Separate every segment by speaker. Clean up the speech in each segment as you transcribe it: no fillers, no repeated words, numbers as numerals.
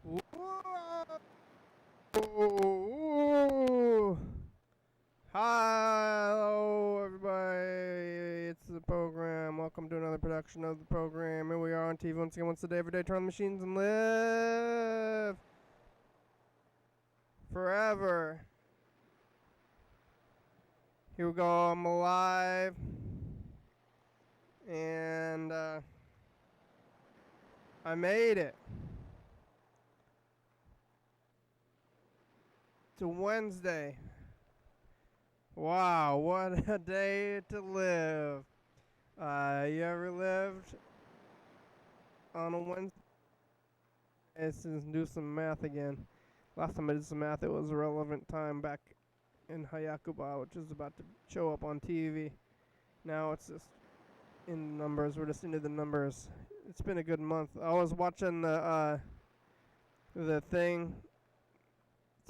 Speaker 1: Whoa! Hello, everybody. It's the program. Welcome to another production of the program. Here we are on TV once again, once a day, every day. Turn on the machines and live forever. Here we go. I'm alive. And I made it. It's a Wednesday. Wow, what a day to live. You ever lived on a Wednesday? Let's do some math again. Last time I did some math, it was a relevant time back in Hayakuba, which is about to show up on TV. Now it's just in the numbers. We're just into the numbers. It's been a good month. I was watching the thing,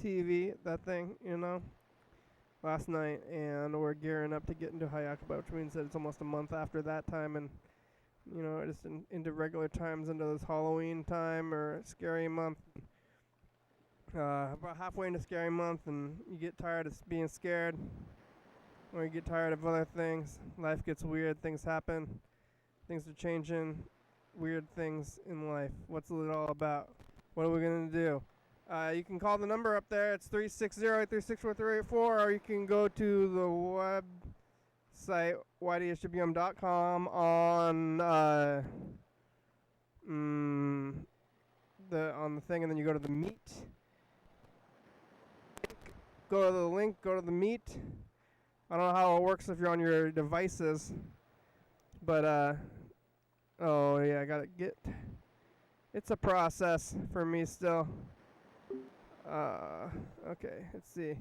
Speaker 1: TV, that thing, last night, and we're gearing up to get into Hayakuba, which means that it's almost a month after that time, and just into regular times, into this Halloween time or scary month. About halfway into scary month, and you get tired of being scared, or you get tired of other things. Life gets weird, things happen, things are changing, weird things in life. What's it all about? What are we going to do? You can call the number up there. It's 360-836-4384, or you can go to the website, YDHWM.com, on the thing, and then you go to the meet. Go to the link, go to the meet. I don't know how it works if you're on your devices, but oh yeah, I gotta get. It's a process for me still. Okay, let's see.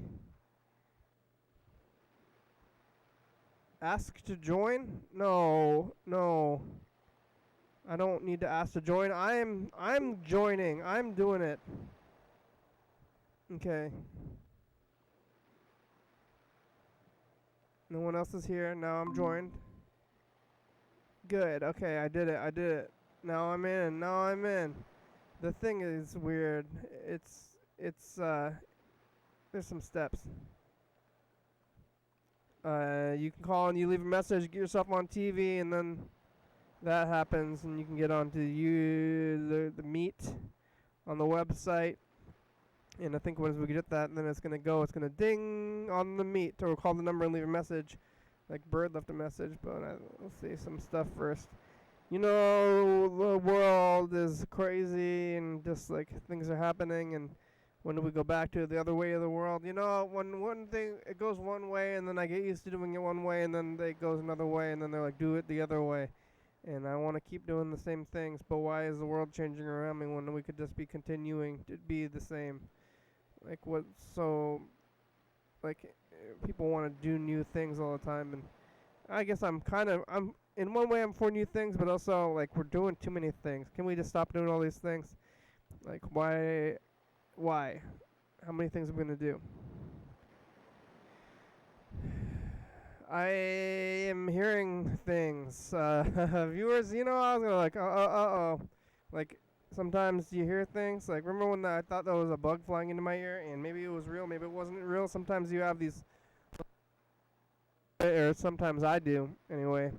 Speaker 1: Ask to join? No. I don't need to ask to join. I'm joining. I'm doing it. Okay. No one else is here. Now I'm joined. Good. Okay, I did it. Now I'm in. The thing is weird. It's there's some steps. You can call and you leave a message, get yourself on TV, and then that happens, and you can get onto the meet on the website. And I think once we get that, then it's gonna ding on the meet, or call the number and leave a message. Like Bird left a message, but let's see some stuff first. The world is crazy, and just like things are happening, and when do we go back to the other way of the world? When one thing, it goes one way, and then I get used to doing it one way, and then it goes another way, and then they're like, do it the other way. And I want to keep doing the same things, but why is the world changing around me when we could just be continuing to be the same? People want to do new things all the time, and I guess I'm in one way I'm for new things, but also like we're doing too many things. Can we just stop doing all these things? Like why? How many things are we gonna do? I am hearing things. Viewers, I was gonna like, like sometimes you hear things. Like remember when I thought there was a bug flying into my ear, and maybe it was real, maybe it wasn't real. Sometimes you have these, or sometimes I do. Anyway,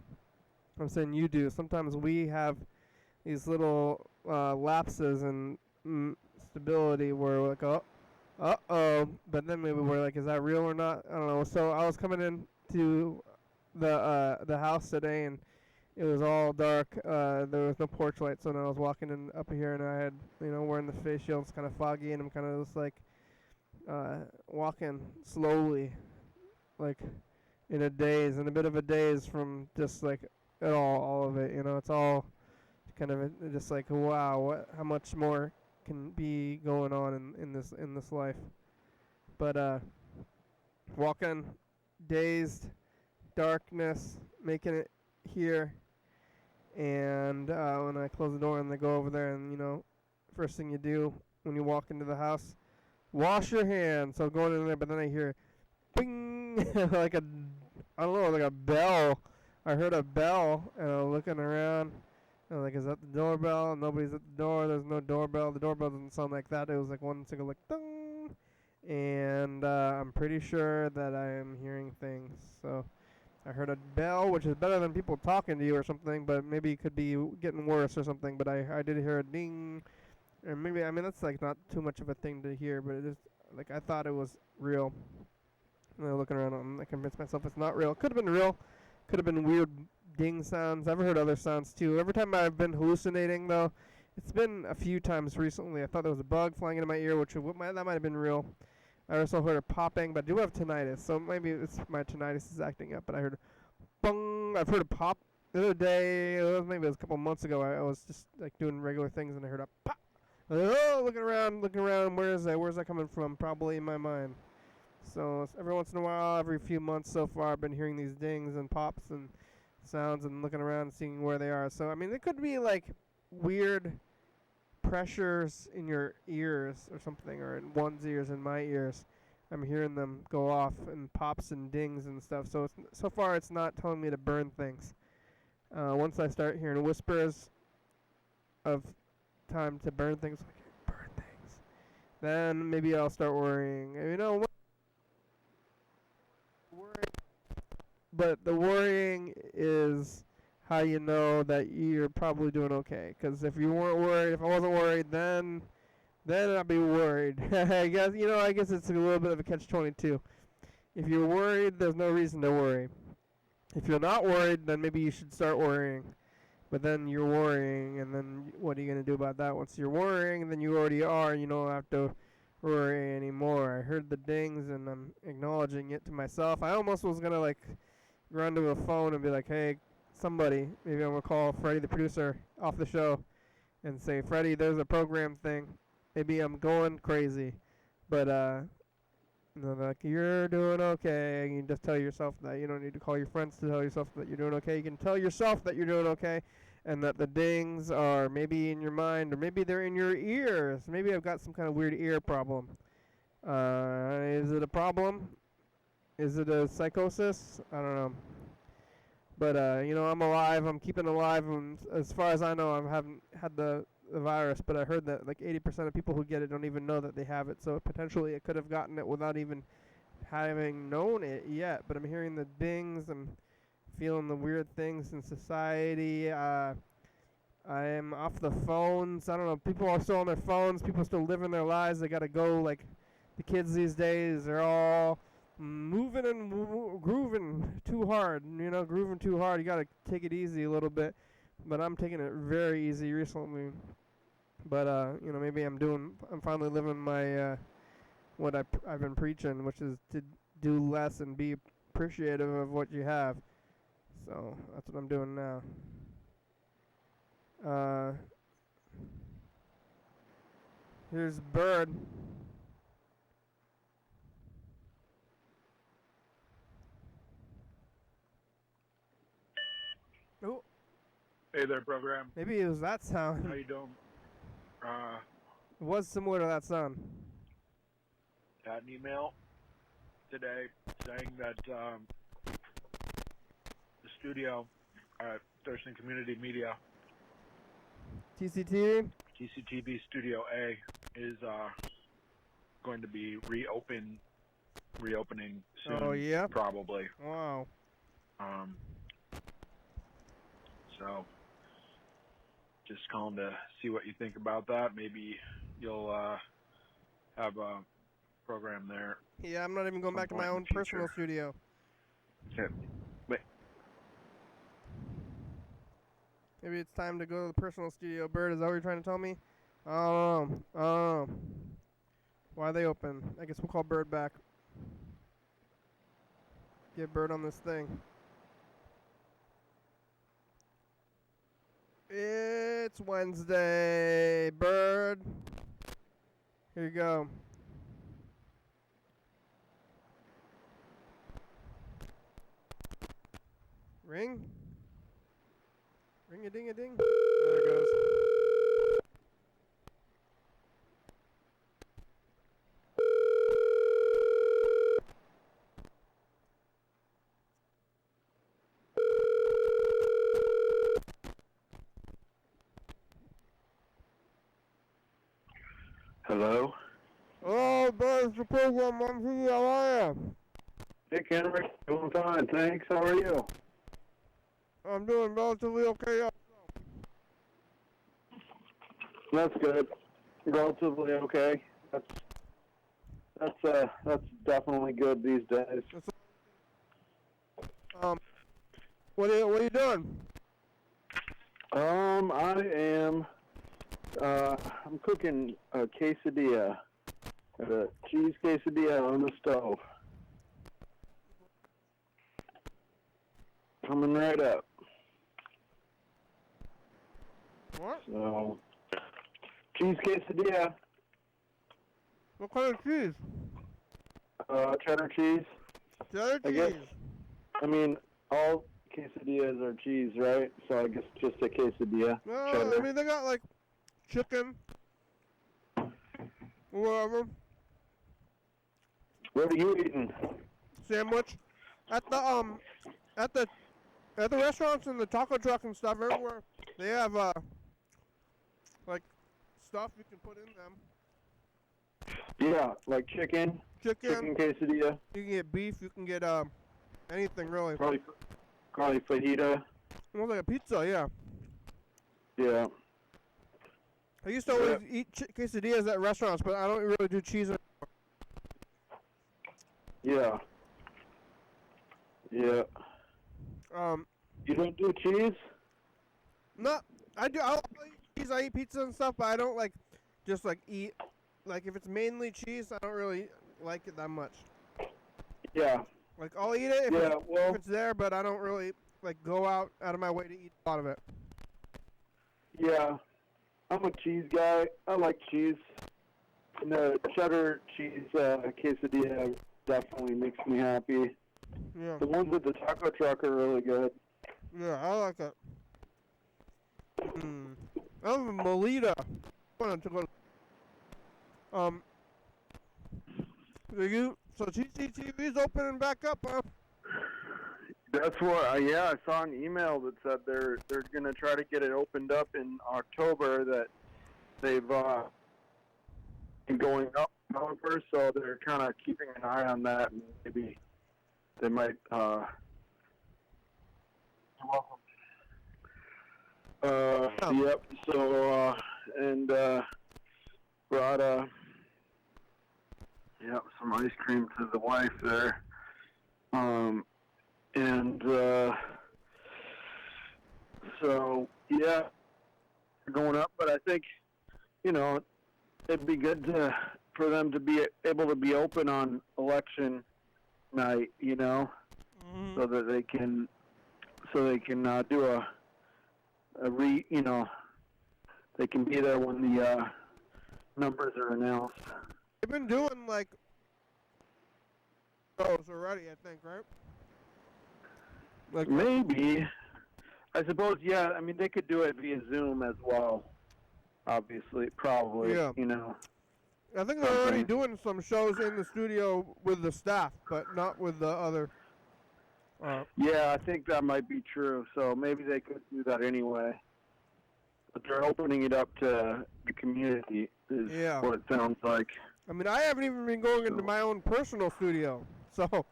Speaker 1: I'm saying you do. Sometimes we have these little lapses in stability where we're like, but then maybe we're like, is that real or not? I don't know. So I was coming in to the house today, and it was all dark. There was no porch light, so then I was walking in up here, and I had wearing the face shield. It's kind of foggy, and I'm kind of just like walking slowly, like in a bit of a daze from just like all of it. It's all kind of just like, wow, how much more can be going on in this life. But walking, dazed, darkness, making it here, and when I close the door and I go over there, and first thing you do when you walk into the house, wash your hands. So going in there, but then I hear bing, like like a bell. I heard a bell, and I'm looking around, And like, is that the doorbell? Nobody's at the door. There's no doorbell. The doorbell doesn't sound like that. It was like one single like ding. And I'm pretty sure that I am hearing things. So I heard a bell, which is better than people talking to you or something, but maybe it could be getting worse or something. But I did hear a ding. Or maybe, I mean, that's like not too much of a thing to hear, but it is, like, I thought it was real. And I'm looking around, I convinced myself it's not real. Could have been real. Could have been weird ding sounds. I've heard other sounds too. Every time I've been hallucinating, though, it's been a few times recently. I thought there was a bug flying into my ear, which that might have been real. I also heard it popping, but I do have tinnitus, so maybe it's my tinnitus is acting up. But I heard bong. I've heard it pop the other day. Maybe it was a couple months ago. I was just like doing regular things, and I heard a pop. Oh, looking around. Where's that coming from? Probably in my mind. So every once in a while, every few months so far, I've been hearing these dings and pops and sounds and looking around and seeing where they are. So, I mean, it could be like weird pressures in your ears or something, or in one's ears and my ears. I'm hearing them go off and pops and dings and stuff. So so far, it's not telling me to burn things. Once I start hearing whispers of time to burn things, then maybe I'll start worrying. You know, but the worrying is how you know that you're probably doing okay. Because if you weren't worried, if I wasn't worried, then I'd be worried. I guess it's a little bit of a catch-22. If you're worried, there's no reason to worry. If you're not worried, then maybe you should start worrying. But then you're worrying, and then what are you going to do about that? Once you're worrying, then you already are. You don't have to worry anymore. I heard the dings, and I'm acknowledging it to myself. I almost was going to, like, run to a phone and be like, hey, somebody, maybe I'm going to call Freddie, the producer, off the show and say, Freddie, there's a program thing. Maybe I'm going crazy. But, like, you're doing okay. You can just tell yourself that. You don't need to call your friends to tell yourself that you're doing okay. You can tell yourself that you're doing okay, and that the dings are maybe in your mind, or maybe they're in your ears. Maybe I've got some kind of weird ear problem. Is it a problem? Is it a psychosis? I don't know. But, I'm alive. I'm keeping alive. And as far as I know, I haven't had the virus, but I heard that like 80% of people who get it don't even know that they have it. So potentially it could have gotten it without even having known it yet. But I'm hearing the dings. I'm feeling the weird things in society. I am off the phones. I don't know. People are still on their phones. People are still living their lives. They got to go. Like the kids these days, they're all moving and grooving too hard. Grooving too hard. You got to take it easy a little bit. But I'm taking it very easy recently. But, maybe I'm finally living my, what I've been preaching, which is to do less and be appreciative of what you have. So, that's what I'm doing now. Here's Bird. Oh.
Speaker 2: Hey there, program.
Speaker 1: Maybe it was that sound.
Speaker 2: How you doing?
Speaker 1: It was similar to that sound.
Speaker 2: Got an email today saying that the studio at Thurston Community Media,
Speaker 1: TCTV
Speaker 2: Studio A, is going to be reopening soon.
Speaker 1: Oh, yeah?
Speaker 2: Probably.
Speaker 1: Wow.
Speaker 2: So, just calling to see what you think about that. Maybe you'll have a program there.
Speaker 1: Yeah, I'm not even going back to my own personal studio.
Speaker 2: Okay. Wait.
Speaker 1: Maybe it's time to go to the personal studio. Bird, is that what you're trying to tell me? Why are they open? I guess we'll call Bird back. Get Bird on this thing. It's Wednesday, Bird. Here you go. Ring? Ring-a-ding-a-ding. There it goes.
Speaker 3: Hello?
Speaker 1: Oh, there's the program on TV. How are you?
Speaker 3: Hey, Henry. Doing fine, thanks. How are you?
Speaker 1: I'm doing relatively okay.
Speaker 3: That's good. Relatively okay. That's definitely good these days.
Speaker 1: What are you doing?
Speaker 3: I'm cooking a quesadilla, a cheese quesadilla on the stove. Coming right up.
Speaker 1: What?
Speaker 3: So, cheese quesadilla,
Speaker 1: What kind of cheese?
Speaker 3: cheddar cheese.
Speaker 1: Cheddar
Speaker 3: I
Speaker 1: cheese.
Speaker 3: guess, I mean, all quesadillas are cheese, right? So I guess just a quesadilla.
Speaker 1: No,
Speaker 3: Cheddar.
Speaker 1: I mean they got like chicken, whatever.
Speaker 3: What are you eating?
Speaker 1: Sandwich. At the restaurants and the taco truck and stuff everywhere, they have like stuff you can put in them.
Speaker 3: Yeah, like chicken
Speaker 1: Chicken.
Speaker 3: quesadilla.
Speaker 1: You can get beef. You can get anything really.
Speaker 3: Probably fajita.
Speaker 1: Almost like a pizza, yeah.
Speaker 3: Yeah.
Speaker 1: I used to always eat quesadillas at restaurants, but I don't really do cheese.
Speaker 3: Yeah. Yeah. You don't do cheese?
Speaker 1: No, I do. I'll eat cheese. I eat pizza and stuff, but I don't like just like eat. Like if it's mainly cheese, I don't really like it that much.
Speaker 3: Yeah.
Speaker 1: Like I'll eat it
Speaker 3: Yeah,
Speaker 1: if it's there, but I don't really like go out of my way to eat a lot of it.
Speaker 3: Yeah. I'm a cheese guy. I like cheese. And the cheddar cheese quesadilla definitely makes me happy.
Speaker 1: Yeah.
Speaker 3: The ones at the taco truck are really good.
Speaker 1: Yeah, I like it. I'm a Melita. So TCTV's opening back up, huh?
Speaker 3: That's what. I saw an email that said they're gonna try to get it opened up in October. That they've been going up, however, so they're kind of keeping an eye on that, and maybe they might. Yep. So brought some ice cream to the wife there. So yeah, going up, but I think, it'd be good for them to be able to be open on election night, so that they can do they can be there when the numbers are announced.
Speaker 1: They've been doing like shows already, I think, right? Like
Speaker 3: maybe. I suppose, yeah. I mean, they could do it via Zoom as well. Obviously, probably.
Speaker 1: Yeah. I think they're already doing some shows in the studio with the staff, but not with the other.
Speaker 3: Yeah, I think that might be true. So maybe they could do that anyway. But they're opening it up to the community, is what it sounds like.
Speaker 1: I mean, I haven't even been going into my own personal studio, so.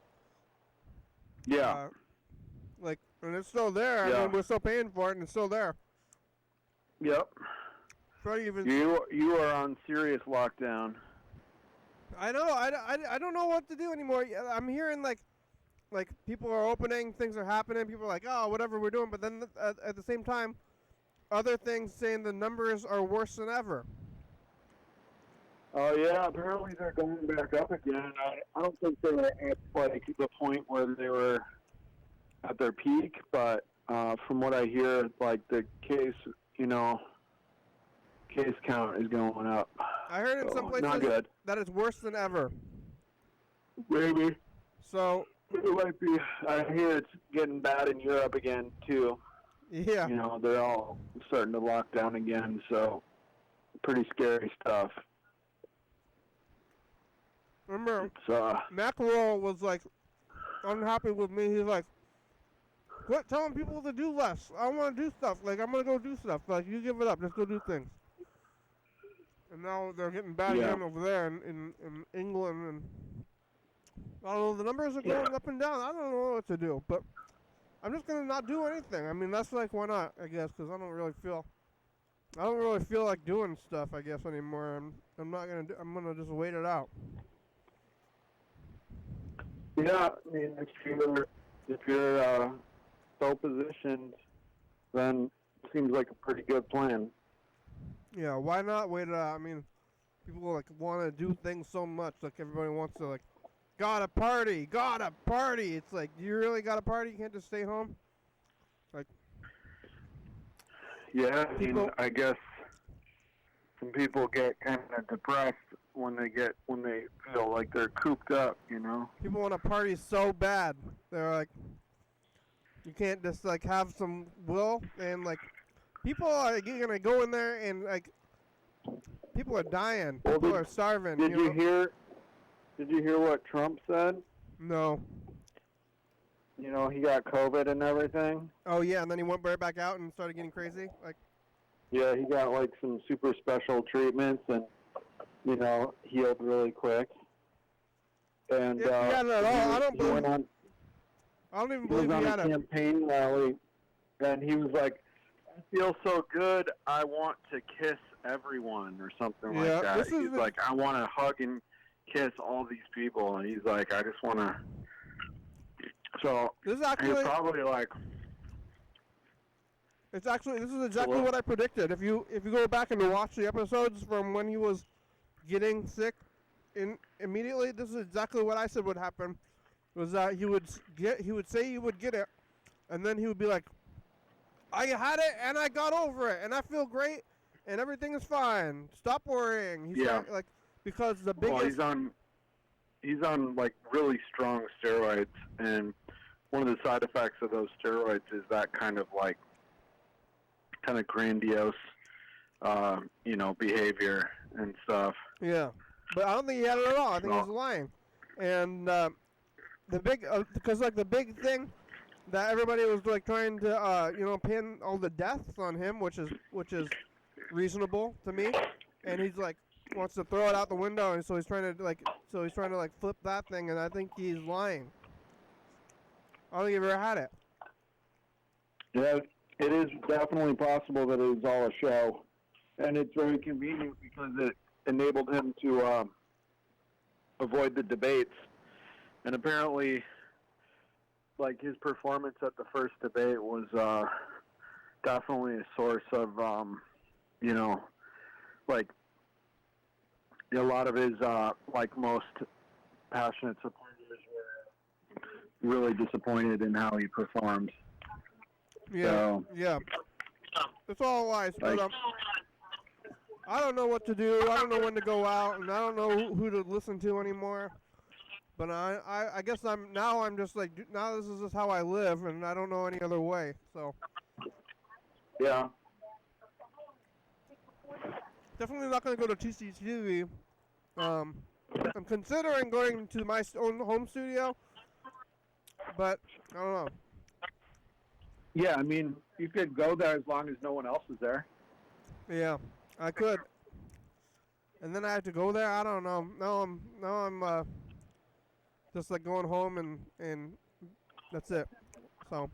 Speaker 3: Yeah.
Speaker 1: And it's still there.
Speaker 3: Yeah.
Speaker 1: I mean, we're still paying for it, and it's still there.
Speaker 3: Yep.
Speaker 1: Even
Speaker 3: you are on serious lockdown.
Speaker 1: I know. I don't know what to do anymore. I'm hearing like people are opening, things are happening. People are like, oh, whatever we're doing. But then at the same time, other things saying the numbers are worse than ever.
Speaker 3: Oh yeah, apparently they're going back up again. I don't think they're at like the point where they were at their peak, but from what I hear, like the case count is going up.
Speaker 1: I heard in some places that it's worse than ever.
Speaker 3: Maybe.
Speaker 1: So
Speaker 3: it might be. I hear it's getting bad in Europe again too.
Speaker 1: Yeah.
Speaker 3: They're all starting to lock down again, so pretty scary stuff.
Speaker 1: Remember, Mackerel was like unhappy with me. He's like, quit telling people to do less. I want to do stuff. Like, I'm going to go do stuff. Like, you give it up. Let's go do things. And now they're getting bad
Speaker 3: Yeah.
Speaker 1: again over there in England, and I don't know, the numbers are going up and down. I don't know what to do, but I'm just gonna not do anything. I mean, that's like, why not? I guess because I don't really feel like doing stuff, I guess, anymore. I'm not gonna I'm gonna just wait it out.
Speaker 3: Yeah, I mean, if you're so positioned, then it seems like a pretty good plan.
Speaker 1: Yeah, why not wait it out? I mean, people like want to do things so much. Like everybody wants to like, gotta party. It's like, you really gotta party? You can't just stay home.
Speaker 3: Yeah, I mean,
Speaker 1: People-
Speaker 3: I guess some people get kind of depressed when they feel like they're cooped up, you know.
Speaker 1: People want to party so bad. They're like, you can't just like have some will, and like people are gonna go in there and like people are dying.
Speaker 3: Well,
Speaker 1: People are starving.
Speaker 3: Did you
Speaker 1: know?
Speaker 3: hear what Trump said?
Speaker 1: No.
Speaker 3: You know, he got COVID and everything.
Speaker 1: Oh yeah, and then he went right back out and started getting crazy. Like,
Speaker 3: Yeah, he got like some super special treatments and, you know, healed really quick. And
Speaker 1: he had it at all. I don't
Speaker 3: he went
Speaker 1: believe.
Speaker 3: on,
Speaker 1: I don't even
Speaker 3: he was
Speaker 1: believe he
Speaker 3: on
Speaker 1: had
Speaker 3: a
Speaker 1: it.
Speaker 3: campaign rally, and he was like, "I feel so good. I want to kiss everyone," or something
Speaker 1: Yeah,
Speaker 3: like that.
Speaker 1: this is
Speaker 3: He's
Speaker 1: the-
Speaker 3: like, "I want to hug and kiss all these people," and he's like, "I just want to." So
Speaker 1: This is
Speaker 3: he's
Speaker 1: actually.
Speaker 3: probably like,
Speaker 1: This is exactly
Speaker 3: Hello?
Speaker 1: what I predicted. If you go back and watch the episodes from when he was getting sick, immediately, this is exactly what I said would happen. Was that he would say he would get it, and then he would be like, "I had it and I got over it and I feel great and everything is fine. Stop worrying." He's
Speaker 3: Yeah.
Speaker 1: like because the
Speaker 3: well,
Speaker 1: biggest
Speaker 3: he's on like really strong steroids, and one of the side effects of those steroids is that kind of grandiose, you know, behavior and stuff.
Speaker 1: Yeah, but I don't think he had it at all. I think
Speaker 3: No.
Speaker 1: he's lying. And the big, because like the big thing that everybody was like trying to, you know, pin all the deaths on him, which is reasonable to me. And he's like wants to throw it out the window, and so he's trying to flip that thing. And I think he's lying. I don't think he ever had it.
Speaker 3: Yeah, it is definitely possible that it was all a show, and it's very convenient because it enabled him to avoid the debates. And apparently, like, his performance at the first debate was definitely a source of, you know, like, a lot of his, like most passionate supporters were really disappointed in how he performed.
Speaker 1: Yeah,
Speaker 3: So,
Speaker 1: yeah. It's all lies. But
Speaker 3: Like-
Speaker 1: I don't know what to do. I don't know when to go out, and I don't know who to listen to anymore. But I guess I'm just like, now this is just how I live, and I don't know any other way. So
Speaker 3: yeah.
Speaker 1: definitely not going to go to TCTV. I'm considering going to my own home studio, but I don't know.
Speaker 3: Yeah, I mean, you could go there as long as no one else is there.
Speaker 1: Yeah, I could. And then I have to go there. I don't know. Now I'm just like going home and that's it. So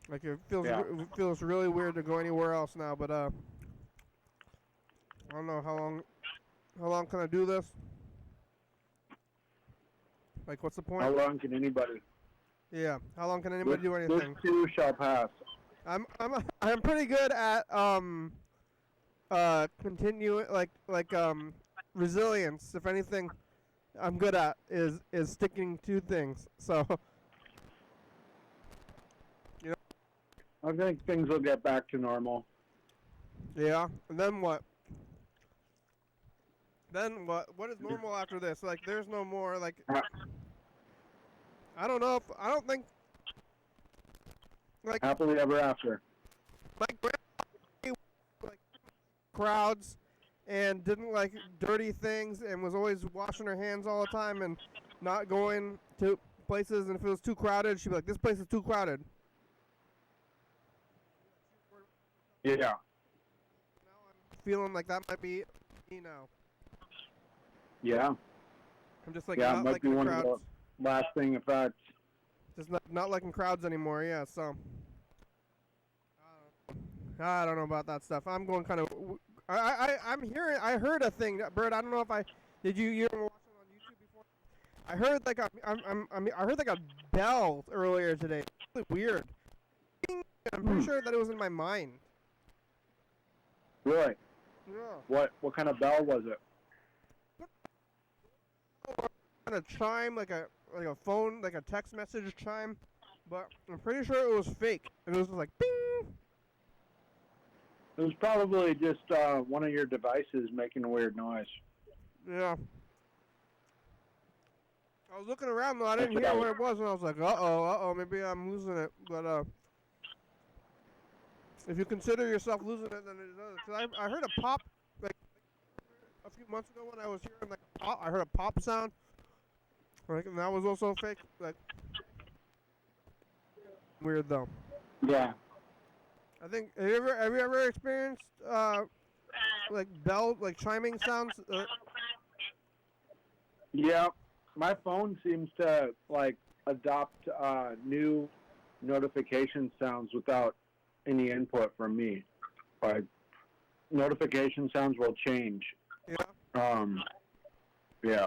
Speaker 1: like it feels really weird to go anywhere else now. But I don't know how long can I do this? Like, what's the point?
Speaker 3: How long can anybody?
Speaker 1: Yeah, how long can anybody do
Speaker 3: This
Speaker 1: anything?
Speaker 3: too shall pass.
Speaker 1: I'm pretty good at continue resilience. If anything, I'm good at is sticking to things. So
Speaker 3: I think things will get back to normal.
Speaker 1: yeah, and then what? Then what? What is normal after this? Like, there's no more like. I don't think. Like,
Speaker 3: Happily ever after.
Speaker 1: my grandma like crowds and didn't like dirty things and was always washing her hands all the time and not going to places, and if it was too crowded she'd be like, this place is too crowded.
Speaker 3: Yeah.
Speaker 1: Now I'm feeling like that might be me now.
Speaker 3: Yeah.
Speaker 1: I'm just like
Speaker 3: Yeah, it
Speaker 1: not
Speaker 3: might be
Speaker 1: liking the
Speaker 3: one of
Speaker 1: crowds.
Speaker 3: the lasting effects.
Speaker 1: Just not liking crowds anymore. Yeah, so I don't know about that stuff. I'm going kind of. I'm hearing. I heard a thing, Bert. I don't know if I did. You ever watch it on YouTube before? I heard like I heard like a bell earlier today. It's really weird. I'm pretty sure that it was in my mind.
Speaker 3: Really?
Speaker 1: Yeah.
Speaker 3: What kind of bell was it?
Speaker 1: Kind of chime, like a phone, like a text message chime, but I'm pretty sure it was fake. It was like bing.
Speaker 3: It was probably just one of your devices making a weird noise.
Speaker 1: Yeah. I was looking around though. I didn't hear what it was, and I was like, uh-oh, maybe I'm losing it. But if you consider yourself losing it, then it does. Cause I heard a pop like a few months ago when I was hearing like a pop. I heard a pop sound. Like, and that was also fake. Like, weird though.
Speaker 3: Yeah.
Speaker 1: I think have you ever experienced like bell like chiming sounds?
Speaker 3: Yeah. My phone seems to like adopt new notification sounds without any input from me. Like notification sounds will change.
Speaker 1: Yeah.
Speaker 3: Yeah.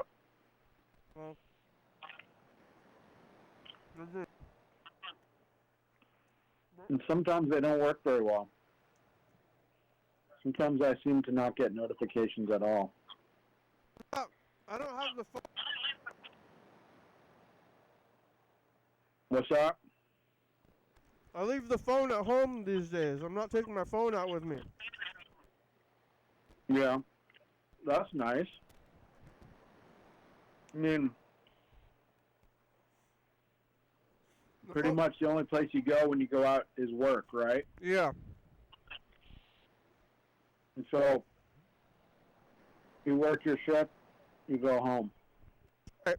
Speaker 1: Well.
Speaker 3: And sometimes they don't work very well. Sometimes I seem to not get notifications at all.
Speaker 1: I don't have the phone.
Speaker 3: What's that?
Speaker 1: I leave the phone at home these days. I'm not taking my phone out with me.
Speaker 3: Yeah. That's nice. I mean, pretty much the only place you go when you go out is work, right?
Speaker 1: Yeah.
Speaker 3: And so you work your shift, you go home.
Speaker 1: Right.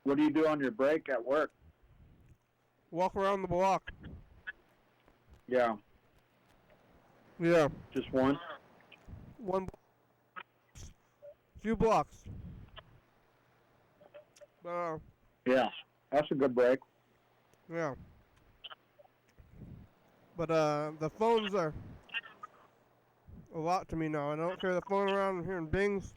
Speaker 3: What do you do on your break at work?
Speaker 1: Walk around the block.
Speaker 3: Yeah.
Speaker 1: Yeah.
Speaker 3: Just one?
Speaker 1: Few blocks.
Speaker 3: Yeah. That's a good break.
Speaker 1: Yeah. But the phones are a lot to me now. I don't carry the phone around. I'm hearing bings.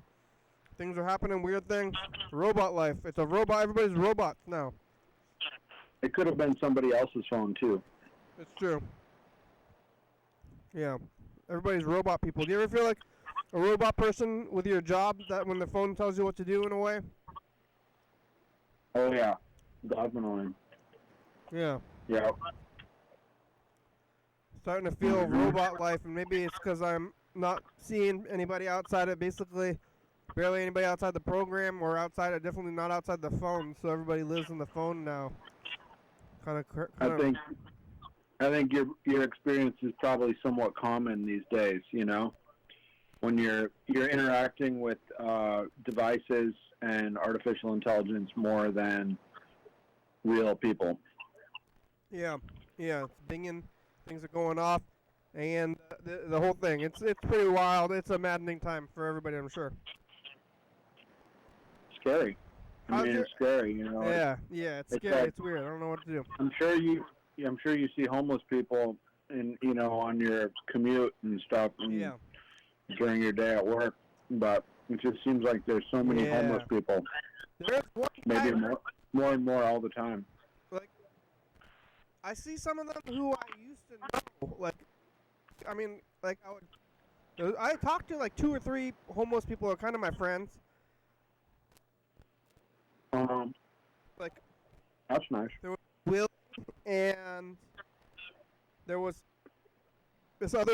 Speaker 1: Things are happening, weird things. Robot life. It's a robot. Everybody's robots now.
Speaker 3: It could have been somebody else's phone, too.
Speaker 1: It's true. Yeah. Everybody's robot people. Do you ever feel like a robot person with your job, that when the phone tells you what to do in a way?
Speaker 3: Oh, yeah. Definitely.
Speaker 1: Yeah.
Speaker 3: Yeah.
Speaker 1: Starting to feel robot life, and maybe it's because I'm not seeing anybody outside it, basically barely anybody outside the program or outside it, definitely not outside the phone, so everybody lives in the phone now.
Speaker 3: I think your experience is probably somewhat common these days, you know, when you're interacting with devices and artificial intelligence more than real people.
Speaker 1: Yeah, it's dinging, things are going off, and the whole thing. It's pretty wild. It's a maddening time for everybody, I'm sure.
Speaker 3: Scary. It's scary, you know.
Speaker 1: Yeah, it's scary. It's weird. I don't know what to do.
Speaker 3: I'm sure you see homeless people on your commute and stuff during your day at work, but it just seems like there's so many homeless people.
Speaker 1: There's one
Speaker 3: maybe more and more all the time.
Speaker 1: Like, I see some of them who I used to know. Like, I mean, like I talked to like 2 or 3 homeless people who are kind of my friends. Like,
Speaker 3: that's nice.
Speaker 1: There was Will, and there was this other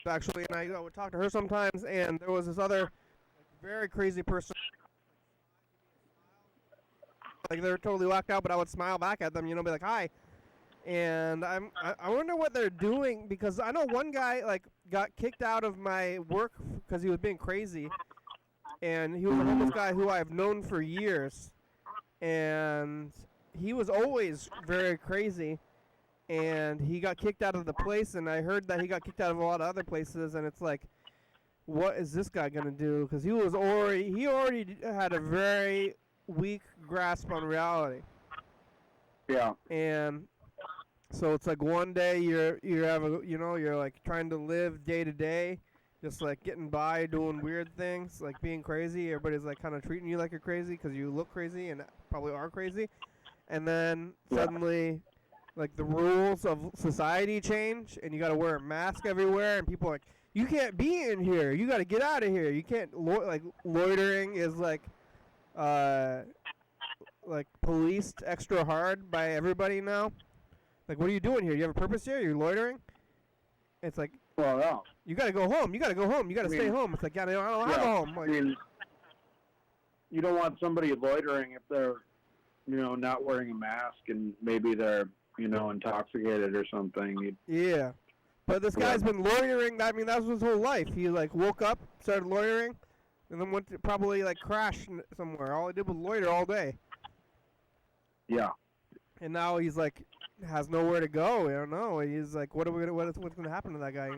Speaker 1: actually, and I would talk to her sometimes, and there was this other like, very crazy person. Like, they were totally whacked out, but I would smile back at them, be like, hi. And I wonder what they're doing, because I know one guy like got kicked out of my work because he was being crazy. And he was a homeless guy who I've known for years. And he was always very crazy. and he got kicked out of the place, and I heard that he got kicked out of a lot of other places, and it's like, what is this guy gonna do? Because he already had a very weak grasp on reality.
Speaker 3: Yeah.
Speaker 1: And so it's like one day you're like trying to live day to day, just like getting by, doing weird things, like being crazy. Everybody's like kind of treating you like you're crazy because you look crazy and probably are crazy. And then suddenly, like the rules of society change, and you got to wear a mask everywhere, and people are like, you can't be in here. You got to get out of here. You can't like loitering is like policed extra hard by everybody now. Like, what are you doing here? You have a purpose here? You're loitering? It's like,
Speaker 3: Well, yeah.
Speaker 1: you got to go home. You got to go home. You got to stay home. It's like, I don't have a home. Like,
Speaker 3: I mean, you don't want somebody loitering if they're, not wearing a mask and maybe they're, intoxicated or something.
Speaker 1: Yeah. But this guy's been loitering. I mean, that was his whole life. He, like, woke up, started loitering, and then went to probably, like, crash somewhere. All he did was loiter all day.
Speaker 3: Yeah.
Speaker 1: And now he's, like, has nowhere to go. I don't know. He's like, what's gonna happen to that guy?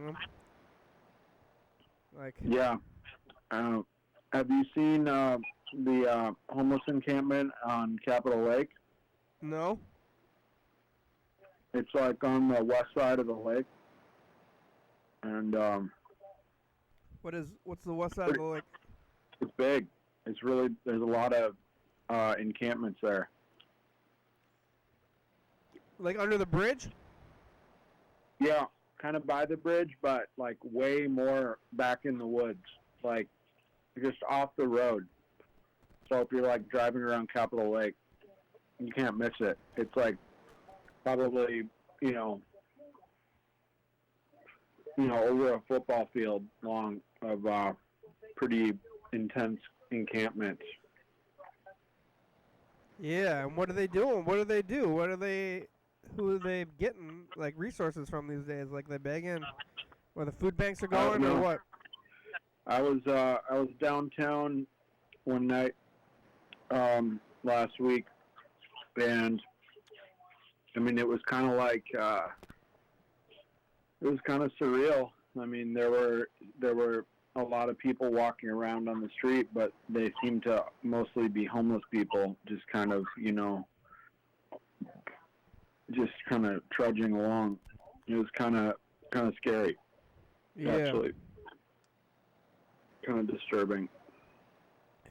Speaker 1: Like.
Speaker 3: Yeah. Have you seen the homeless encampment on Capitol Lake?
Speaker 1: No.
Speaker 3: It's like on the west side of the lake, and
Speaker 1: what's the west side of the lake?
Speaker 3: It's big. It's really there's a lot of encampments there.
Speaker 1: Like under the bridge?
Speaker 3: Yeah, kind of by the bridge, but like way more back in the woods, like just off the road. So if you're like driving around Capitol Lake, you can't miss it. It's like probably, over a football field long of pretty intense encampments.
Speaker 1: Yeah, and what are they doing? What do they do? Who are they getting like resources from these days? Like they begging, where the food banks are going, or what?
Speaker 3: I was downtown one night last week, and I mean it was kind of like it was kind of surreal. I mean there were a lot of people walking around on the street, but they seemed to mostly be homeless people, just kind of just kind of trudging along. It was kind of scary.
Speaker 1: Yeah.
Speaker 3: Actually, kind of disturbing.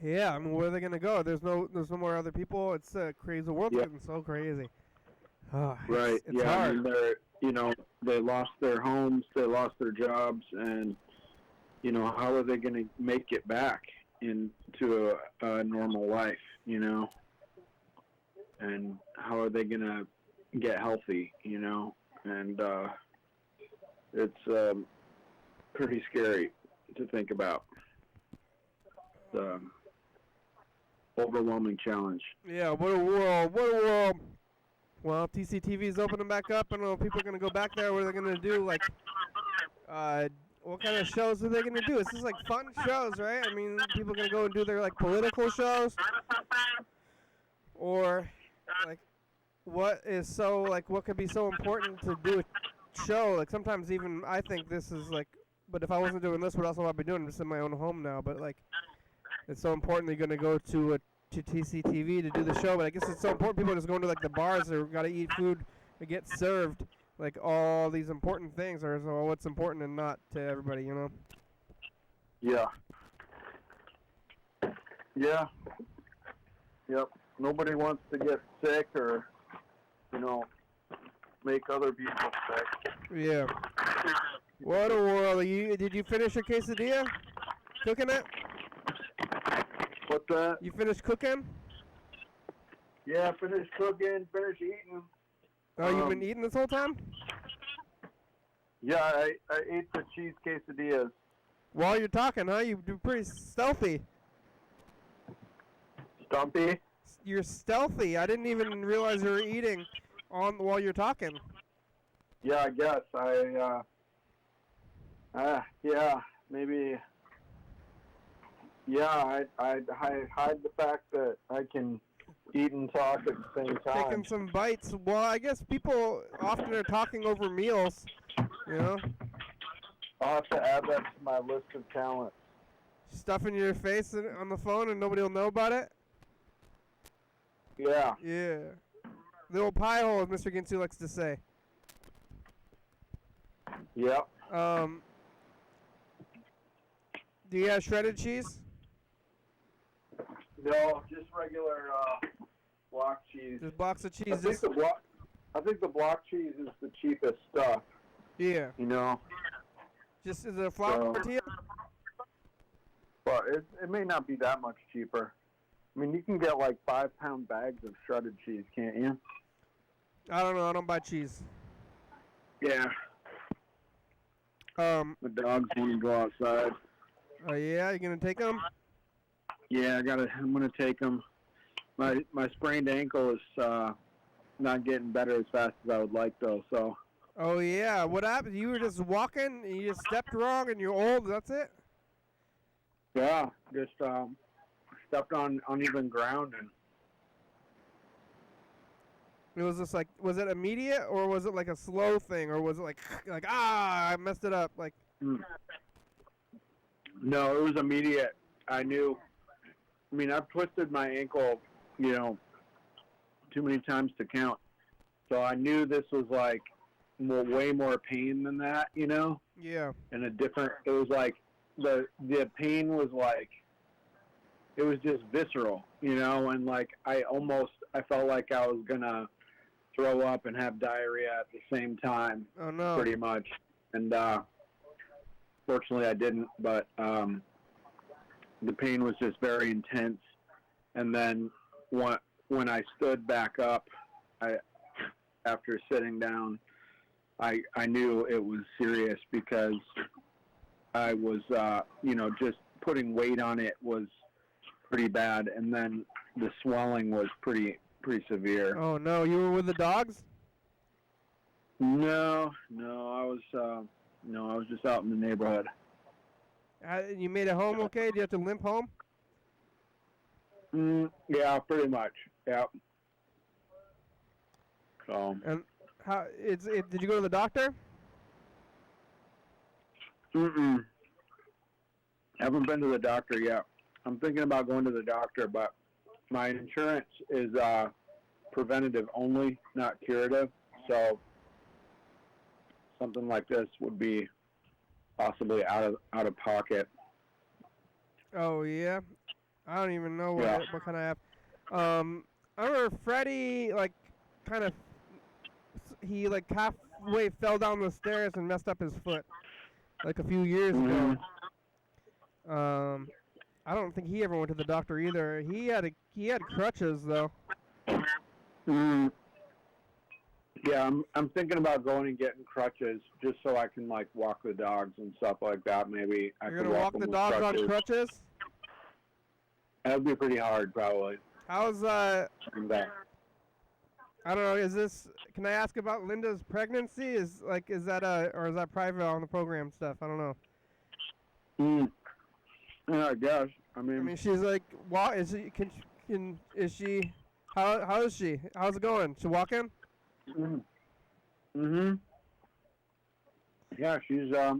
Speaker 1: Yeah, I mean, where are they gonna go? There's no more other people. It's crazy. The world's getting so crazy. Oh,
Speaker 3: right.
Speaker 1: It's hard.
Speaker 3: I mean, they lost their homes, they lost their jobs, and how are they going to make it back into a normal life? And how are they going to get healthy? And it's pretty scary to think about. The overwhelming challenge.
Speaker 1: Yeah, what a world. Well, TCTV is opening back up. I don't know if people are going to go back there. What are they going to do? Like, what kind of shows are they going to do? It's just like fun shows, right? I mean, people are going to go and do their like political shows, or like what could be so important to do a show? Like sometimes even I think this is like, but if I wasn't doing this, what else would I be doing? I'm just in my own home now, but like it's so important that you're going to go to TCTV to do the show. But I guess it's so important people are just going to like the bars or got to eat food or get served. Like all these important things are so what's important and not to everybody,
Speaker 3: Yeah. Yeah. Yep. Nobody wants to get sick or, make other people sick.
Speaker 1: Yeah. What a world. Did you finish your quesadilla? Cooking it?
Speaker 3: What's that?
Speaker 1: You finished cooking?
Speaker 3: Yeah, finished cooking, finished eating.
Speaker 1: Oh, you've been eating this whole time?
Speaker 3: Yeah, I ate the cheese quesadillas.
Speaker 1: While you're talking, huh? You're pretty stealthy.
Speaker 3: Stumpy?
Speaker 1: You're stealthy. I didn't even realize you were eating while you're talking.
Speaker 3: Yeah, I guess. Yeah, maybe. Yeah, I hide the fact that I can eat and talk at the same time.
Speaker 1: Taking some bites. Well, I guess people often are talking over meals, you know?
Speaker 3: I'll have to add that to my list of talents.
Speaker 1: Stuffing your face on the phone and nobody will know about it?
Speaker 3: Yeah.
Speaker 1: Yeah. The old pie hole, as Mr. Ginsu likes to say.
Speaker 3: Yep.
Speaker 1: Do you have shredded cheese?
Speaker 3: No, just regular block cheese.
Speaker 1: Just blocks of cheese.
Speaker 3: I think the block cheese is the cheapest stuff.
Speaker 1: Yeah.
Speaker 3: You know.
Speaker 1: Just is it a flour tortilla?
Speaker 3: Well, it may not be that much cheaper. I mean, you can get like 5-pound bags of shredded cheese, can't you?
Speaker 1: I don't know. I don't buy cheese.
Speaker 3: Yeah. The dogs want to go outside.
Speaker 1: Oh yeah, you gonna take them?
Speaker 3: Yeah, I'm gonna take them. My sprained ankle is not getting better as fast as I would like though. So.
Speaker 1: Oh yeah, what happened? You were just walking and you just stepped wrong and you're old. That's it?
Speaker 3: Yeah, just stepped on uneven ground and.
Speaker 1: It was just like, was it immediate or was it like a slow thing or was it like I messed it up like?
Speaker 3: No, it was immediate. I knew. I mean, I've twisted my ankle, you know, too many times to count. So I knew this was like way more pain than that, you know.
Speaker 1: Yeah.
Speaker 3: And it was like the pain was like, it was just visceral, you know, and like I felt like I was gonna throw up and have diarrhea at the same time.
Speaker 1: Oh no.
Speaker 3: Pretty much. And fortunately I didn't, but the pain was just very intense. And then when I stood back up, after sitting down, I knew it was serious because I was, you know, just putting weight on it was pretty bad. And then the swelling was pretty severe.
Speaker 1: Oh no, you were with the dogs?
Speaker 3: No, I was just out in the neighborhood.
Speaker 1: You made it home okay? Do you have to limp home?
Speaker 3: Yeah, pretty much. Yeah. So.
Speaker 1: And did you go to the doctor?
Speaker 3: Haven't been to the doctor yet. I'm thinking about going to the doctor, but my insurance is preventative only, not curative. So something like this would be possibly out of pocket.
Speaker 1: Oh yeah, I don't even know what kind of app. I remember Freddie he halfway fell down the stairs and messed up his foot like a few years ago. I don't think he ever went to the doctor either. He had crutches though.
Speaker 3: Yeah, I'm thinking about going and getting crutches just so I can like walk the dogs and stuff like that. Maybe
Speaker 1: You're gonna walk the dogs on crutches?
Speaker 3: That'd be pretty hard, probably.
Speaker 1: How's I don't know. Can I ask about Linda's pregnancy? Is that private on the program stuff? I don't know.
Speaker 3: Yeah, I guess. I mean,
Speaker 1: she's like, is she? How is she? How's it going? She walking?
Speaker 3: Yeah, she's just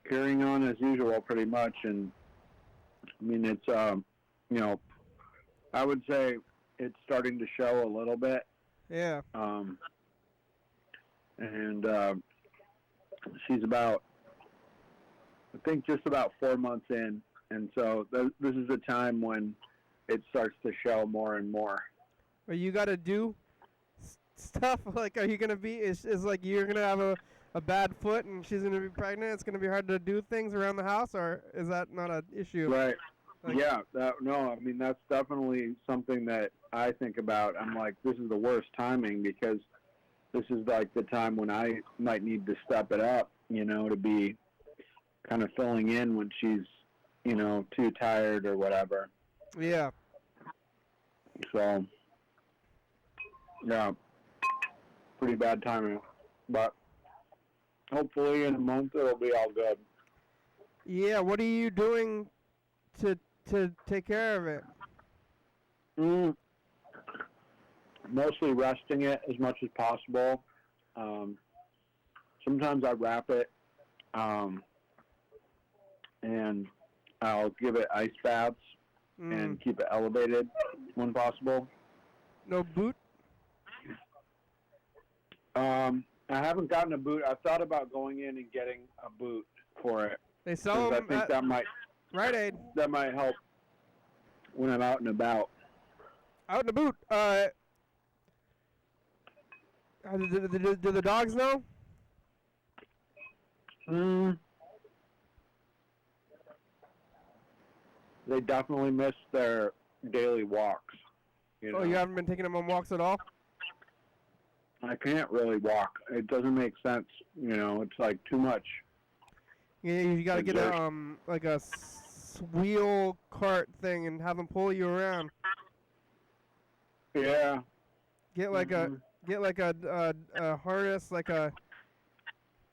Speaker 3: carrying on as usual, pretty much. And I mean, it's I would say it's starting to show a little bit.
Speaker 1: Yeah.
Speaker 3: And she's about, I think, just about 4 months in, and so this is the time when it starts to show more and more.
Speaker 1: Are you gotta do stuff like? Are you gonna be? Is like you're gonna have a bad foot and she's gonna be pregnant? It's gonna be hard to do things around the house, or is that not an issue?
Speaker 3: Right. Yeah. No. I mean, that's definitely something that I think about. I'm like, this is the worst timing because this is like the time when I might need to step it up, to be kind of filling in when she's, too tired or whatever.
Speaker 1: Yeah.
Speaker 3: So, yeah, pretty bad timing, but hopefully in a month it'll be all good.
Speaker 1: Yeah, what are you doing to take care of it?
Speaker 3: Mostly resting it as much as possible. Sometimes I wrap it, and I'll give it ice baths and keep it elevated when possible.
Speaker 1: No boot?
Speaker 3: I haven't gotten a boot. I've thought about going in and getting a boot for it.
Speaker 1: They sell them
Speaker 3: I think that might
Speaker 1: Rite Aid.
Speaker 3: That might help when I'm out and about.
Speaker 1: Out in the boot. Do the dogs know?
Speaker 3: They definitely miss their daily walks. You know?
Speaker 1: Oh, you haven't been taking them on walks at all?
Speaker 3: I can't really walk. It doesn't make sense. You know, it's like too much.
Speaker 1: Yeah, you gotta get a like a wheel cart thing and have them pull you around.
Speaker 3: Yeah.
Speaker 1: Get like a harness, like a.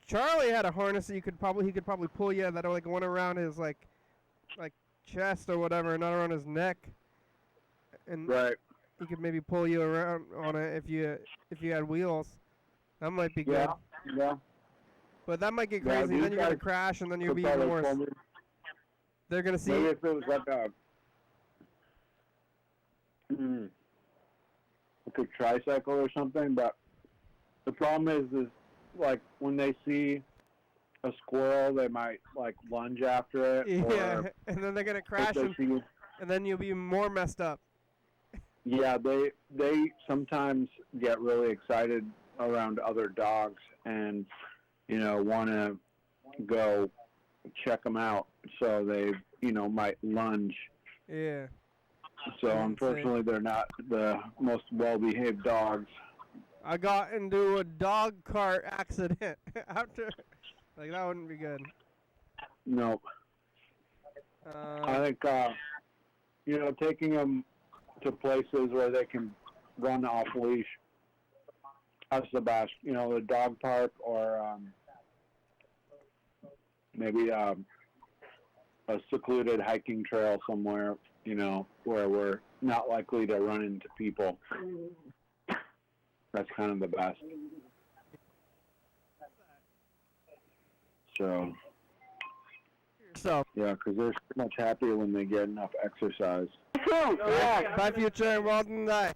Speaker 1: Charlie had a harness that he could probably pull you that like went around his like chest or whatever, not around his neck. And
Speaker 3: right.
Speaker 1: He could maybe pull you around on it if you had wheels. That might be good.
Speaker 3: Yeah.
Speaker 1: But that might get crazy. Then you're gonna crash, and then you'll be even worse. They're gonna see.
Speaker 3: Maybe if it was like a tricycle or something, but the problem is like when they see a squirrel, they might like lunge after it.
Speaker 1: Yeah, and then they're gonna crash, and then you'll be more messed up.
Speaker 3: Yeah, they sometimes get really excited around other dogs and, you know, want to go check them out. So they, you know, might lunge.
Speaker 1: Yeah.
Speaker 3: So unfortunately, they're not the most well-behaved dogs.
Speaker 1: I got into a dog cart accident after, like that wouldn't be good.
Speaker 3: No. I think, you know, taking them to places where they can run off leash, that's the best. You know, the dog park or maybe a secluded hiking trail somewhere, you know, where we're not likely to run into people. That's kind of the best. So yeah, because they're much happier when they get enough exercise.
Speaker 1: Yeah. Bye, future. Well done, die.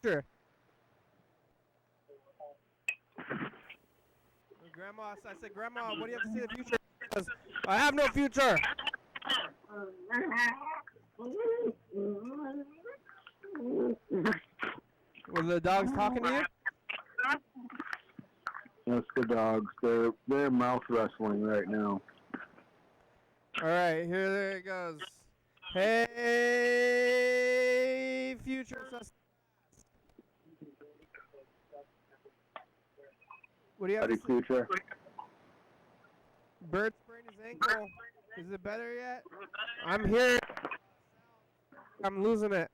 Speaker 1: Sure. Grandma, I said, Grandma, what do you have to say the future? Because I have no future. Were the dogs talking to you?
Speaker 3: That's the dogs. They're mouth wrestling right now.
Speaker 1: All right, there it goes. Hey, future sus. What do you have to say?
Speaker 3: Future.
Speaker 1: Bird sprained his ankle. Is it better yet? I'm here. I'm losing it.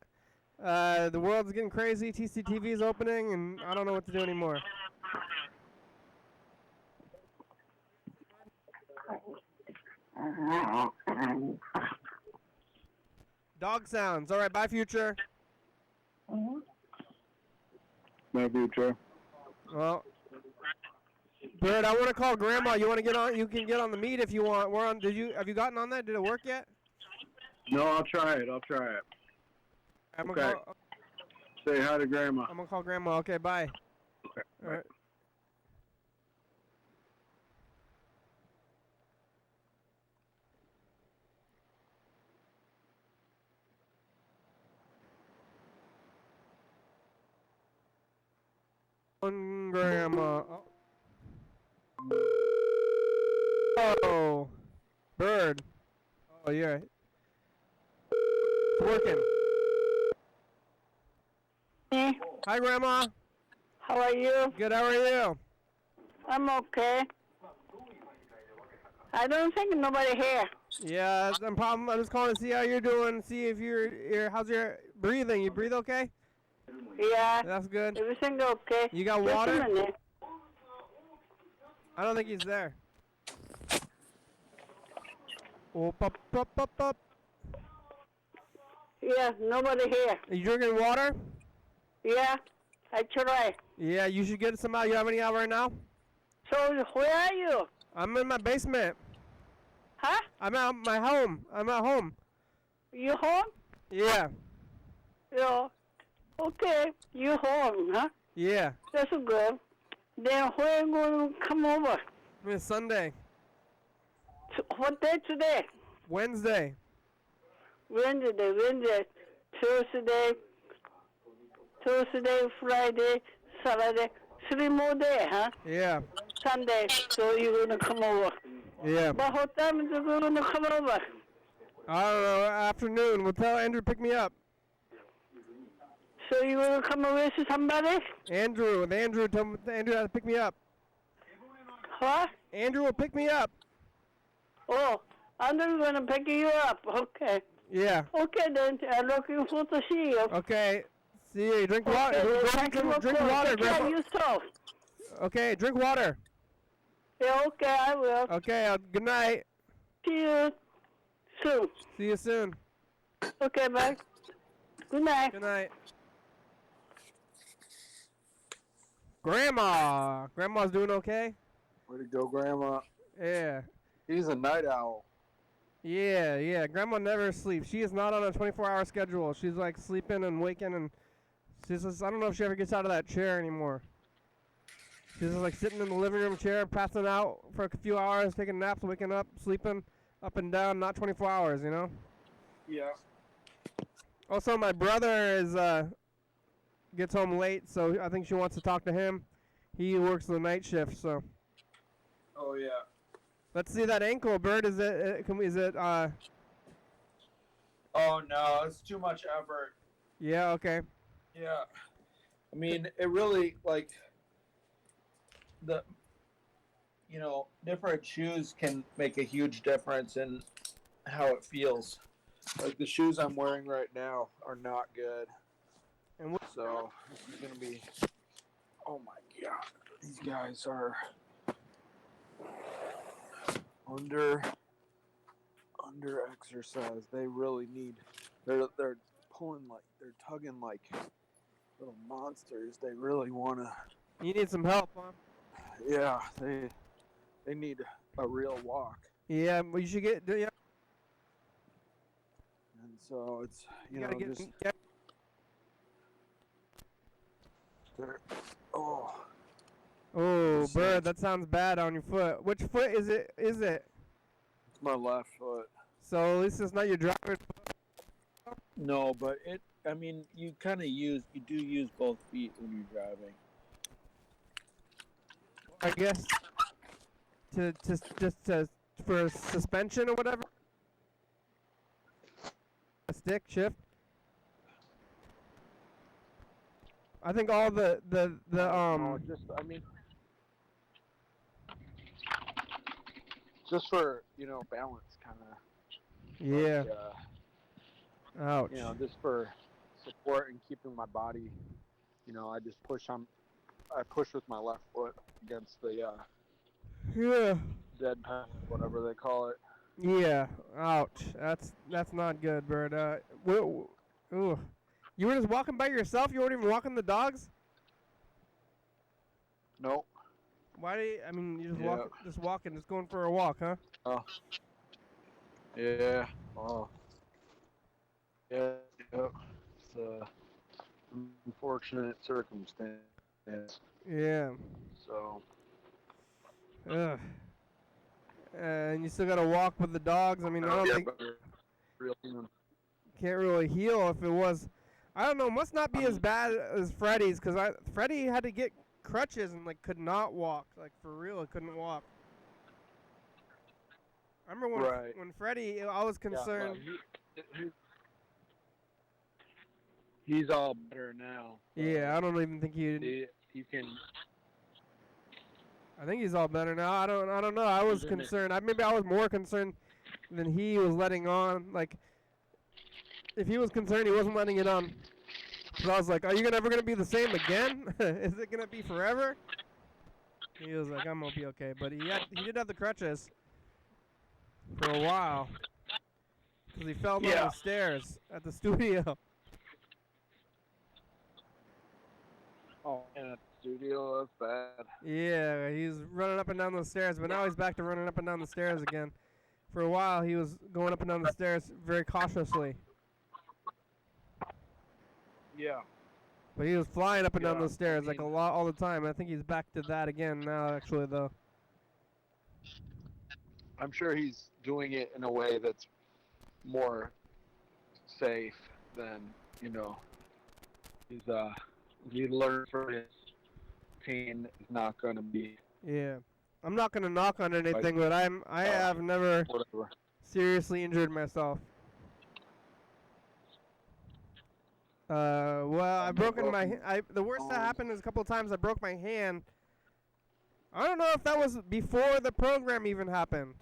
Speaker 1: The world's getting crazy. TCTV is opening, and I don't know what to do anymore. Dog sounds. All right, bye, future.
Speaker 3: My future.
Speaker 1: Well, Bird, I want to call Grandma. You want to get on? You can get on the meet if you want. We're on. Have you gotten on that? Did it work yet?
Speaker 3: No, I'll try it.
Speaker 1: I'm
Speaker 3: okay.
Speaker 1: gonna call,
Speaker 3: say hi to Grandma.
Speaker 1: I'm gonna call Grandma. Okay, bye.
Speaker 3: Okay.
Speaker 1: All right. Grandma. Oh, Bird. Oh, yeah. It's working.
Speaker 4: Hey,
Speaker 1: Hi, Grandma.
Speaker 4: how are you?
Speaker 1: Good. How are you?
Speaker 4: I'm okay. I don't think nobody here.
Speaker 1: Yeah, no problem. I'm just calling to see how you're doing. See if you're how's your breathing? You breathe okay?
Speaker 4: Yeah.
Speaker 1: That's good.
Speaker 4: Everything okay.
Speaker 1: You got
Speaker 4: Just
Speaker 1: water?
Speaker 4: a minute.
Speaker 1: I don't think he's there. Oh, pop.
Speaker 4: Yeah, nobody here.
Speaker 1: Are you drinking water?
Speaker 4: Yeah, I try.
Speaker 1: Yeah, you should get some out. You have any out right now?
Speaker 4: So where are you?
Speaker 1: I'm in my basement.
Speaker 4: Huh?
Speaker 1: I'm at my home. I'm at home.
Speaker 4: You home?
Speaker 1: Yeah.
Speaker 4: Yeah. Okay, you home, huh?
Speaker 1: Yeah.
Speaker 4: That's good. Then when you going to come over?
Speaker 1: It's Sunday.
Speaker 4: What day today?
Speaker 1: Wednesday.
Speaker 4: Wednesday, Thursday, Friday, Saturday. 3 more days, huh?
Speaker 1: Yeah.
Speaker 4: Sunday, so you're going to come over.
Speaker 1: Yeah.
Speaker 4: But what time is you going to come over?
Speaker 1: I don't know. Afternoon. We'll tell Andrew to pick me up.
Speaker 4: So you're going to come over to somebody?
Speaker 1: Andrew. With Andrew. Andrew has to pick me up.
Speaker 4: What?
Speaker 1: Andrew will pick me up.
Speaker 4: Oh, I'm going to pick you up. Okay.
Speaker 1: Yeah.
Speaker 4: Okay, then. I'm looking forward to see you.
Speaker 1: Okay. See you. Drink water.
Speaker 4: Okay,
Speaker 1: Drink water,
Speaker 4: Take care of
Speaker 1: Grandpa.
Speaker 4: yourself.
Speaker 1: Okay. Drink water.
Speaker 4: Yeah, okay, I will.
Speaker 1: Okay. Good night.
Speaker 4: See you soon.
Speaker 1: See you soon.
Speaker 4: Okay, bye. Good night.
Speaker 1: Good night. Grandma. Grandma's doing okay?
Speaker 3: Way to go, Grandma.
Speaker 1: Yeah.
Speaker 3: He's a night owl.
Speaker 1: Yeah. Grandma never sleeps. She is not on a 24-hour schedule. She's like sleeping and waking, and she's just, I don't know if she ever gets out of that chair anymore. She's just like sitting in the living room chair, passing out for a few hours, taking naps, waking up, sleeping up and down, not 24 hours, you know?
Speaker 3: Yeah.
Speaker 1: Also, my brother is gets home late, so I think she wants to talk to him. He works the night shift, so.
Speaker 3: Oh, yeah.
Speaker 1: Let's see that ankle, Bird. Is it?
Speaker 5: Oh no, it's too much effort.
Speaker 1: Yeah. Okay.
Speaker 5: Yeah. I mean, it really, like, different shoes can make a huge difference in how it feels.
Speaker 3: Like the shoes I'm wearing right now are not good.
Speaker 1: And what?
Speaker 3: So this is gonna be. Oh my God! These guys are under exercise. They really need. They're pulling like they're tugging like little monsters. They really wanna.
Speaker 1: You need some help, huh?
Speaker 3: Yeah, they need a real walk.
Speaker 1: Yeah. Well, you should get. Yeah.
Speaker 3: And so it's
Speaker 1: You gotta get. Yeah.
Speaker 3: oh.
Speaker 1: Oh,
Speaker 3: This
Speaker 1: Bird,
Speaker 3: sucks.
Speaker 1: that sounds bad on your foot. Which foot is it?
Speaker 3: It's my left foot.
Speaker 1: So at least it's not your driving.
Speaker 5: No, but I mean, you do use both feet when you're driving.
Speaker 1: I guess. To for suspension or whatever. A stick shift. I think all the
Speaker 3: No, just for balance, kind of.
Speaker 1: Yeah. Ouch.
Speaker 3: Just for support and keeping my body. I just I push with my left foot against the
Speaker 1: Yeah.
Speaker 3: dead pen, whatever they call it.
Speaker 1: Yeah. Ouch. That's not good, Bird. Ooh. You were just walking by yourself? You weren't even walking the dogs?
Speaker 3: Nope.
Speaker 1: Why do you, I mean, you just walking, just going for a walk, huh?
Speaker 3: Oh. Yeah. Oh. Yeah. Yep. It's unfortunate circumstance.
Speaker 1: Yeah.
Speaker 3: So.
Speaker 1: Ugh. And you still gotta walk with the dogs. I mean, I don't think can't really heal if it was. I don't know. Must not be as bad as Freddie's, because Freddie had to get crutches and like could not walk. Like for real, he couldn't walk. I remember when Freddie, I was concerned.
Speaker 3: Yeah, he's all better now.
Speaker 1: Yeah, I don't even think
Speaker 3: You can.
Speaker 1: I think he's all better now. I don't know. I was concerned. Maybe I was more concerned than he was letting on. Like, if he was concerned, he wasn't letting it on. So I was like, "Are you ever gonna be the same again? Is it gonna be forever?" He was like, "I'm gonna be okay," but he did have the crutches for a while. because he fell down
Speaker 3: Yeah.
Speaker 1: the stairs at the studio.
Speaker 3: Oh, man, at the studio, that's bad.
Speaker 1: Yeah, he's running up and down those stairs, but now he's back to running up and down the stairs again. For a while, he was going up and down the stairs very cautiously,
Speaker 3: Yeah.
Speaker 1: but he was flying up and down
Speaker 3: Yeah,
Speaker 1: those stairs
Speaker 3: I
Speaker 1: like a
Speaker 3: mean-
Speaker 1: lot all the time. I think he's back to that again now, actually, though.
Speaker 3: I'm sure he's doing it in a way that's more safe than, he learned from his pain is not going to be
Speaker 1: Yeah, I'm not gonna knock on anything, but I have never
Speaker 3: whatever.
Speaker 1: seriously injured myself. Well, I've broken my. The worst that happened is a couple of times I broke my hand. I don't know if that was before the program even happened.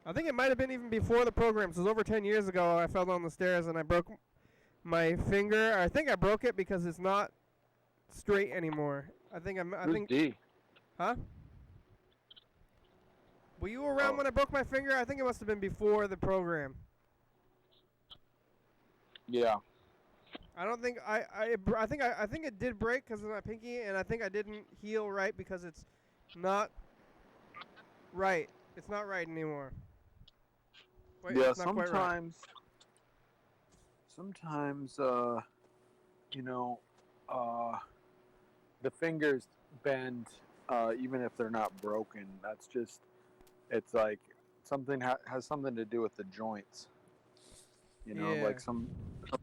Speaker 1: I think it might have been even before the program. So it was over 10 years ago. I fell down the stairs and I broke my finger. I think I broke it because it's not straight anymore. I think.
Speaker 3: D.
Speaker 1: Huh? Were you around when I broke my finger? I think it must have been before the program.
Speaker 3: Yeah.
Speaker 1: I don't think I think it did break because of my pinky, and I think I didn't heal right because it's not right. It's not right anymore. Wait,
Speaker 3: Yeah,
Speaker 1: it's not quite right.
Speaker 3: sometimes, the fingers bend, even if they're not broken. That's just, it's like something has something to do with the joints.
Speaker 1: Yeah.
Speaker 3: Like some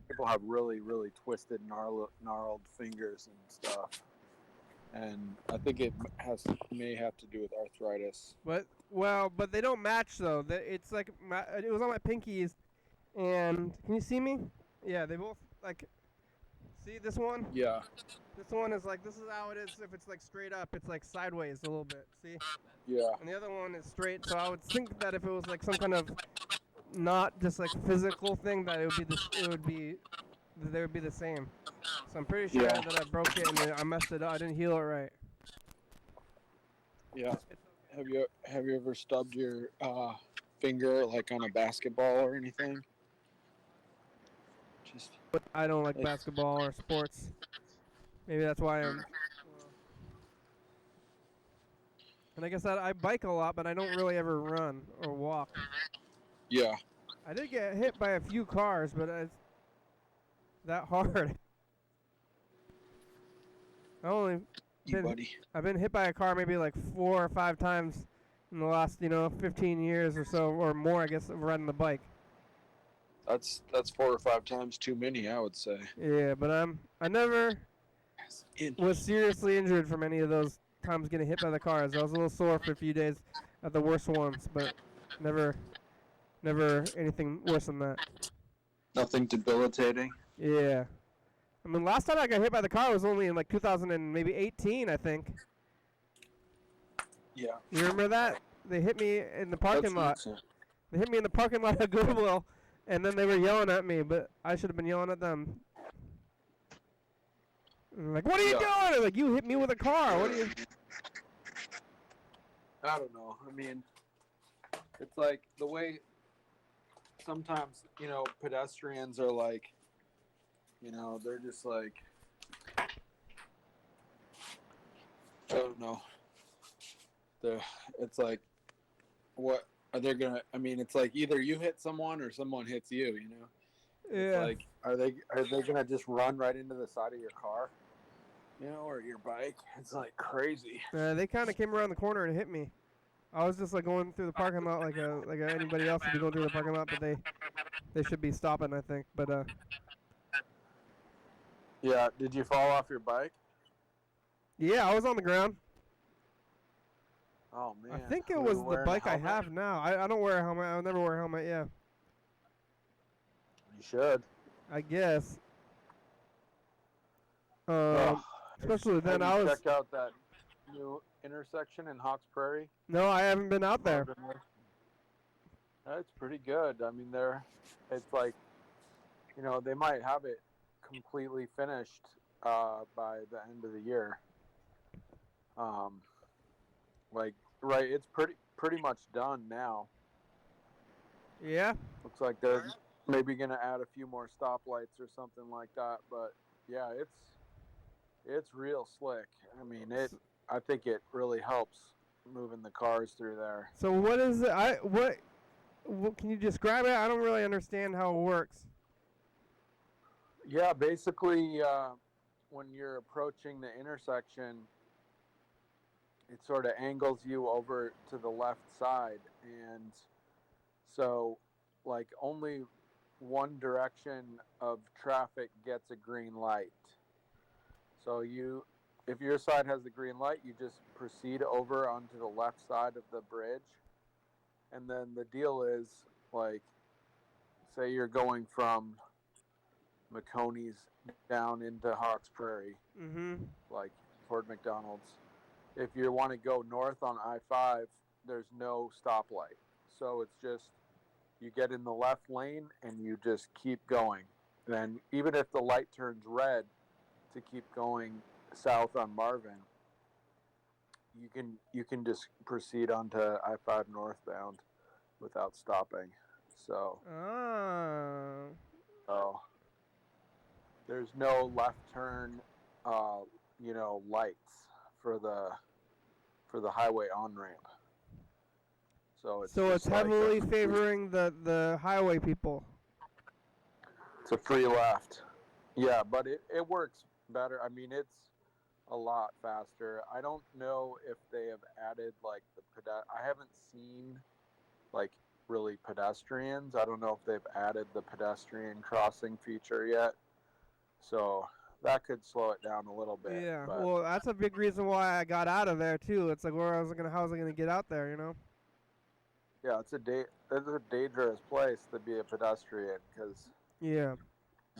Speaker 3: people have really, really twisted, gnarled fingers and stuff. And I think it may have to do with arthritis.
Speaker 1: But they don't match though. It's like it was on my pinkies, and can you see me? Yeah, they both like. See this one?
Speaker 3: Yeah.
Speaker 1: This one is like, this is how it is if it's like straight up. It's like sideways a little bit. See?
Speaker 3: Yeah.
Speaker 1: And the other one is straight. So I would think that if it was like some kind of not just like physical thing, that they would be the same. So I'm pretty sure
Speaker 3: Yeah.
Speaker 1: that I broke it and I messed it up. I didn't heal it right.
Speaker 3: Yeah. Have you ever stubbed your finger like on a basketball or anything? Just
Speaker 1: But I don't like basketball or sports. Maybe that's why I'm. And I guess I bike a lot, but I don't really ever run or walk.
Speaker 3: yeah.
Speaker 1: I did get hit by a few cars, but it's that hard. I've been hit by a car maybe like 4 or 5 times in the last 15 years or so, or more, I guess, of riding the bike.
Speaker 3: That's 4 or 5 times too many, I would say.
Speaker 1: Yeah, but I never was seriously injured from any of those times getting hit by the cars. I was a little sore for a few days at the worst ones, but never anything worse than that.
Speaker 3: Nothing debilitating.
Speaker 1: Yeah. I mean, last time I got hit by the car was only in like 2018, I think.
Speaker 3: Yeah.
Speaker 1: You remember that? They hit me in the parking lot. They hit me in the parking lot at Goodwill, and then they were yelling at me, but I should have been yelling at them. And like, what are you doing? They're like, you hit me with a car. What are you?
Speaker 3: I don't know. I mean, it's like the way sometimes, pedestrians are like, they're just like, I don't know. It's like, what are they gonna? I mean, it's like either you hit someone or someone hits you.
Speaker 1: Yeah.
Speaker 3: It's like, are they gonna just run right into the side of your car, or your bike? It's like crazy.
Speaker 1: They kind of came around the corner and hit me. I was just like going through the parking lot like anybody else would be going through the parking lot, but they should be stopping, I think. But
Speaker 3: Yeah. Did you fall off your bike?
Speaker 1: yeah, I was on the ground.
Speaker 3: Oh man.
Speaker 1: I think it
Speaker 3: Were you
Speaker 1: was the
Speaker 3: wearing a
Speaker 1: bike I
Speaker 3: helmet?
Speaker 1: have now. I don't wear a helmet. I'll never wear a helmet. Yeah,
Speaker 3: You should.
Speaker 1: I guess.
Speaker 3: Oh,
Speaker 1: Especially then
Speaker 3: have
Speaker 1: I
Speaker 3: you
Speaker 1: was.
Speaker 3: checked out that new intersection in Hawks Prairie?
Speaker 1: No, I haven't been out there.
Speaker 3: It's pretty good. I mean, it's like, they might have it completely finished by the end of the year. Right, it's pretty much done now.
Speaker 1: Yeah.
Speaker 5: Looks like they're maybe going to add a few more stoplights or something like that. But yeah, it's real slick. I mean, I think it really helps moving the cars through there.
Speaker 1: So what is it? What can you describe it? I don't really understand how it works.
Speaker 5: Yeah, basically, when you're approaching the intersection, it sort of angles you over to the left side, and so like only one direction of traffic gets a green light. So if your side has the green light, you just proceed over onto the left side of the bridge. And then the deal is, like, say you're going from McConey's down into Hawks Prairie, like toward McDonald's. If you want to go north on I-5, there's no stoplight. So it's just, you get in the left lane and you just keep going. Then even if the light turns red to keep going south on Marvin, you can just proceed onto I-5 northbound without stopping. So there's no left turn lights for the highway on ramp. So
Speaker 1: it's heavily favoring the highway people.
Speaker 5: It's a free left. Yeah, but it works better. I mean, it's a lot faster. I don't know if they have added like I haven't seen like really pedestrians. I don't know if they've added the pedestrian crossing feature yet. So that could slow it down a little bit.
Speaker 1: Yeah, well, that's a big reason why I got out of there too. It's like how was I gonna get out there, you know?
Speaker 5: Yeah, it's a dangerous place to be a pedestrian because.
Speaker 1: Yeah.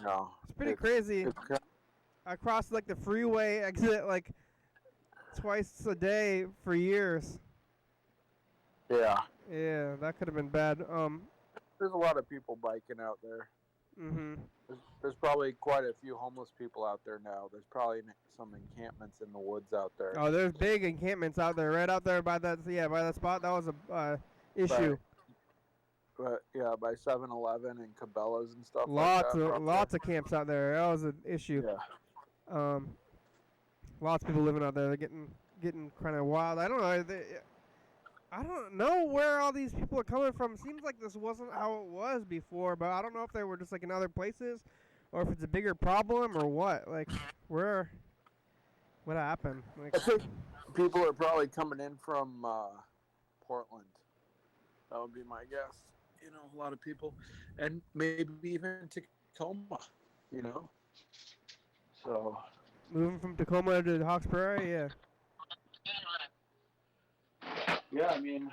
Speaker 5: No.
Speaker 1: It's pretty crazy. I crossed like the freeway exit like twice a day for years.
Speaker 5: Yeah.
Speaker 1: Yeah, that could have been bad.
Speaker 5: There's a lot of people biking out there. There's probably quite a few homeless people out there now. There's probably some encampments in the woods out there.
Speaker 1: Oh, there's big encampments out there, right out there by that spot. That was a issue.
Speaker 5: But yeah, by 7-Eleven and Cabela's and stuff.
Speaker 1: Lots of camps out there. That was an issue.
Speaker 5: Yeah.
Speaker 1: Lots of people living out there. They're getting kind of wild. I don't know. I don't know where all these people are coming from. Seems like this wasn't how it was before, but I don't know if they were just like in other places, or if it's a bigger problem or what. Like, what happened? Like,
Speaker 5: I think people are probably coming in from Portland. That would be my guess. You know, a lot of people, and maybe even Tacoma. You know, so
Speaker 1: moving from Tacoma to Hawks Prairie, yeah.
Speaker 5: Yeah, I mean,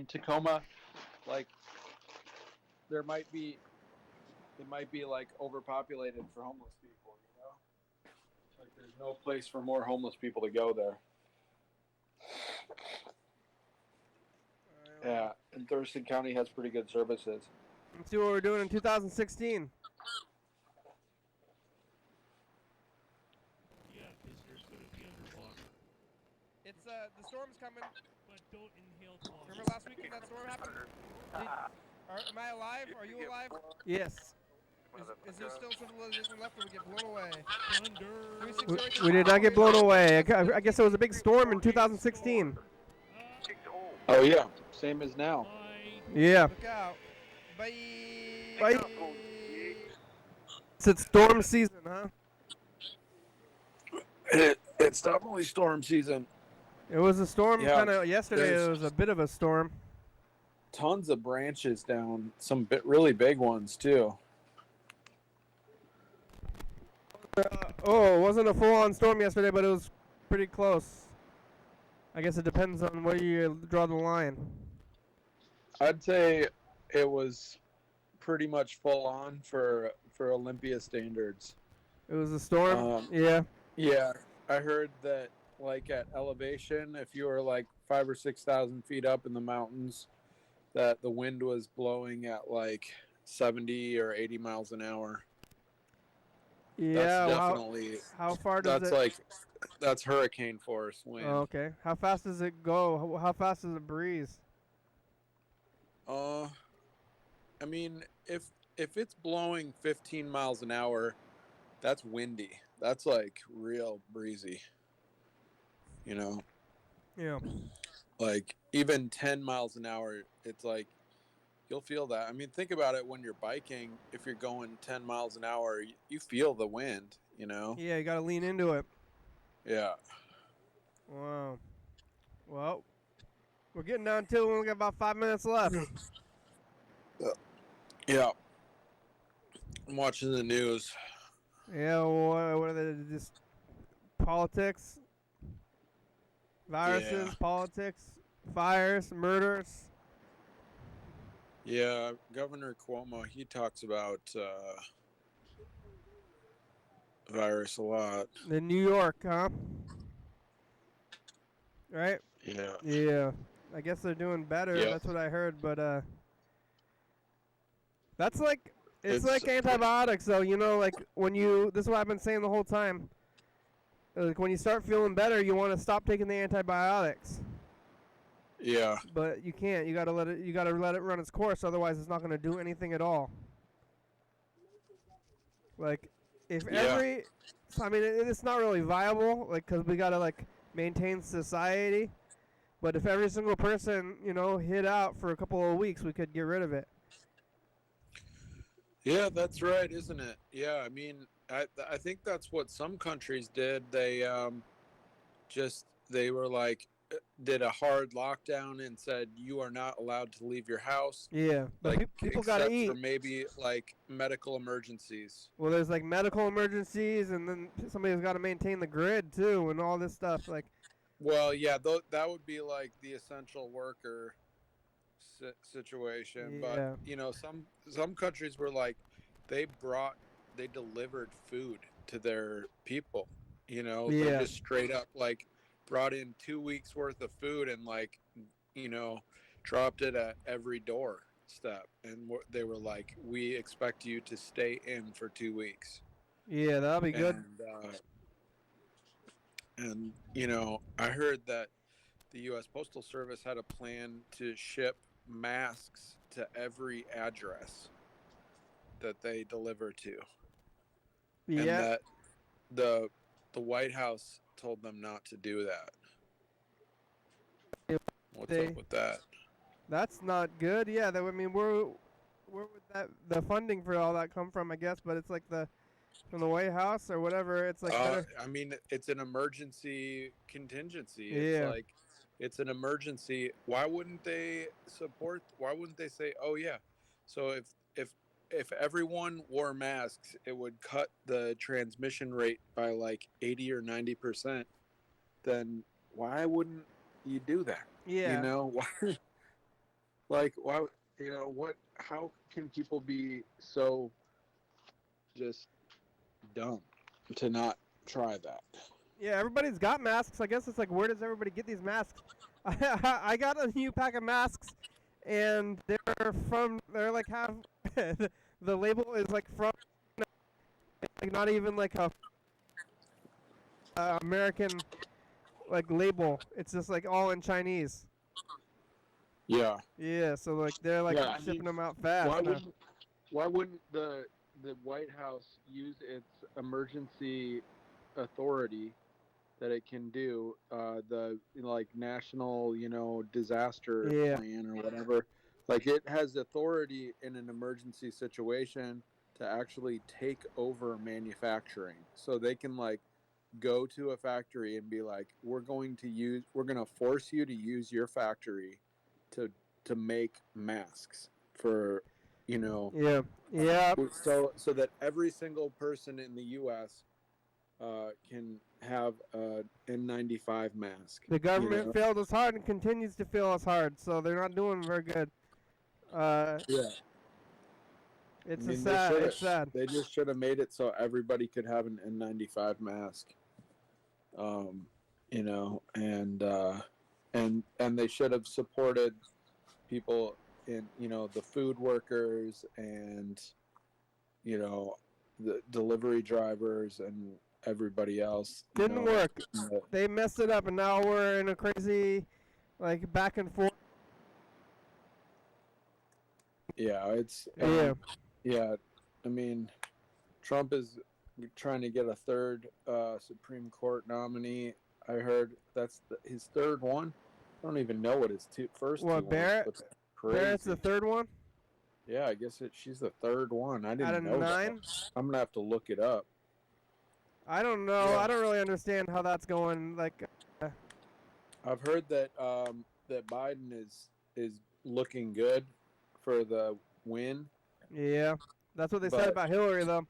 Speaker 5: Tacoma, like, it might be like overpopulated for homeless people, you know? Like, there's no place for more homeless people to go there. Yeah, and Thurston County has pretty good services.
Speaker 1: Let's see what we're doing in 2016. It's the storm's coming.
Speaker 6: But don't inhale pollen.
Speaker 1: Remember last weekend that storm happened? Am I alive? Are you alive? Yes. Is there still civilization left, or we get blown away? We did not get blown away. I guess it was a big storm in 2016.
Speaker 5: Oh yeah, same as now.
Speaker 1: Yeah. Look out. Bye. Bye. It's storm season, huh?
Speaker 5: It's definitely storm season.
Speaker 1: It was a storm kind of yesterday. It was a bit of a storm.
Speaker 5: Tons of branches down, some really big ones too.
Speaker 1: It wasn't a full-on storm yesterday, but it was pretty close. I guess it depends on where you draw the line.
Speaker 5: I'd say it was pretty much full-on for Olympia standards.
Speaker 1: It was a storm? Yeah.
Speaker 5: Yeah, I heard that, like, at elevation, if you were like 5,000 or 6,000 feet up in the mountains, that the wind was blowing at like 70 or 80 miles an hour.
Speaker 1: Yeah.
Speaker 5: That's definitely.
Speaker 1: How far does
Speaker 5: that's
Speaker 1: it?
Speaker 5: like That's hurricane force wind.
Speaker 1: Oh, okay. How fast does it go? How fast does it breeze?
Speaker 5: I mean, if it's blowing 15 miles an hour, that's windy. That's like real breezy. You know,
Speaker 1: Yeah.
Speaker 5: like even 10 miles an hour, it's like you'll feel that. I mean, think about it when you're biking. If you're going 10 miles an hour, you feel the wind, you know?
Speaker 1: Yeah, you got to lean into it.
Speaker 5: Yeah.
Speaker 1: Wow. Well, we're getting down to it. We only got about 5 minutes left.
Speaker 5: Yeah. I'm watching the news.
Speaker 1: Yeah, what are they? Just politics, viruses,
Speaker 5: Yeah.
Speaker 1: politics, fires, murders.
Speaker 5: Yeah, Governor Cuomo, he talks about virus a lot.
Speaker 1: In New York, huh? Right?
Speaker 5: Yeah.
Speaker 1: Yeah. I guess they're doing better.
Speaker 5: Yep.
Speaker 1: That's what I heard, but that's like it's
Speaker 5: It's-
Speaker 1: like antibiotics though, you know, like when you this is what I've been saying the whole time. Like when you start feeling better, you want to stop taking the antibiotics.
Speaker 5: Yeah.
Speaker 1: But you can't. You got to let it run its course, otherwise it's not going to do anything at all. Like if
Speaker 5: Yeah.
Speaker 1: I mean it's not really viable like cuz we got to like maintain society. But if every single person, you know, hid out for a couple of weeks, we could get rid of it.
Speaker 5: Yeah, that's right, isn't it? Yeah, I mean, I think that's what some countries did. They they were like did a hard lockdown and said you are not allowed to leave your house.
Speaker 1: Yeah, but
Speaker 5: Like
Speaker 1: people got to
Speaker 5: except
Speaker 1: eat.
Speaker 5: for maybe like medical emergencies.
Speaker 1: Well, there's like medical emergencies, and then somebody's got to maintain the grid too, and all this stuff. Like,
Speaker 5: Well, yeah, that would be like the essential worker situation.
Speaker 1: Yeah.
Speaker 5: But you know, some countries were like they delivered food to their people. You know, they
Speaker 1: Yeah.
Speaker 5: just straight up like brought in 2 weeks worth of food and like you know dropped it at every doorstep, and they were like, "We expect you to stay in for 2 weeks."
Speaker 1: yeah, that'll be good.
Speaker 5: And you know, I heard that the U.S. Postal Service had a plan to ship masks to every address that they deliver to, and
Speaker 1: Yeah,
Speaker 5: that the White House told them not to do that. What's
Speaker 1: they-
Speaker 5: up with that?
Speaker 1: that's not good. Yeah, that I mean, where would the funding for all that come from? I guess, but it's like from the White House or whatever. It's like better.
Speaker 5: I mean, it's an emergency contingency.
Speaker 1: Yeah.
Speaker 5: It's like it's an emergency. Why wouldn't they say, "Oh yeah"? So if everyone wore masks, it would cut the transmission rate by like 80 or 90%. Then why wouldn't you do that?
Speaker 1: Yeah.
Speaker 5: You know, why? Like why? You know what? How can people be so just dumb to not try that?
Speaker 1: Yeah, everybody's got masks. I guess it's like, where does everybody get these masks? I got a new pack of masks, and they're like half, the label is like from, like not even like a American, like label. It's just like all in Chinese.
Speaker 5: Yeah.
Speaker 1: Yeah, so like they're like
Speaker 5: Yeah, I
Speaker 1: shipping
Speaker 5: mean,
Speaker 1: them out fast.
Speaker 5: Why wouldn't the White House use its emergency authority that it can do, the like national, you know, disaster
Speaker 1: Yeah.
Speaker 5: plan or whatever? Like it has authority in an emergency situation to actually take over manufacturing, so they can like go to a factory and be like, we're going to force you to use your factory to make masks for, you know,
Speaker 1: Yeah. Yeah.
Speaker 5: so that every single person in the U.S. Can have an N95 mask.
Speaker 1: The government
Speaker 5: you know?
Speaker 1: failed us hard and continues to fail us hard, so they're not doing very good.
Speaker 5: Yeah,
Speaker 1: It's
Speaker 5: I mean,
Speaker 1: sad.
Speaker 5: they
Speaker 1: It's sad.
Speaker 5: They just should have made it so everybody could have an N95 mask. You know, and they should have supported people in, you know, the food workers and, you know, the delivery drivers everybody else.
Speaker 1: Didn't work.
Speaker 5: But,
Speaker 1: They messed it up, and now we're in a crazy, like, back and forth.
Speaker 5: yeah, it's
Speaker 1: Yeah.
Speaker 5: I mean, Trump is trying to get a third Supreme Court nominee. I heard that's his third one. I don't even know what his first
Speaker 1: What,
Speaker 5: two
Speaker 1: Barrett?
Speaker 5: ones. Crazy.
Speaker 1: Barrett's the third one?
Speaker 5: Yeah, I guess she's the third one. I didn't
Speaker 1: Out of
Speaker 5: know
Speaker 1: 9?
Speaker 5: that. I'm gonna have to look it up.
Speaker 1: I don't know.
Speaker 5: Yeah.
Speaker 1: I don't really understand how that's going. Like,
Speaker 5: I've heard that that Biden is looking good for the win.
Speaker 1: yeah, that's what they said
Speaker 5: But-
Speaker 1: about Hillary, though.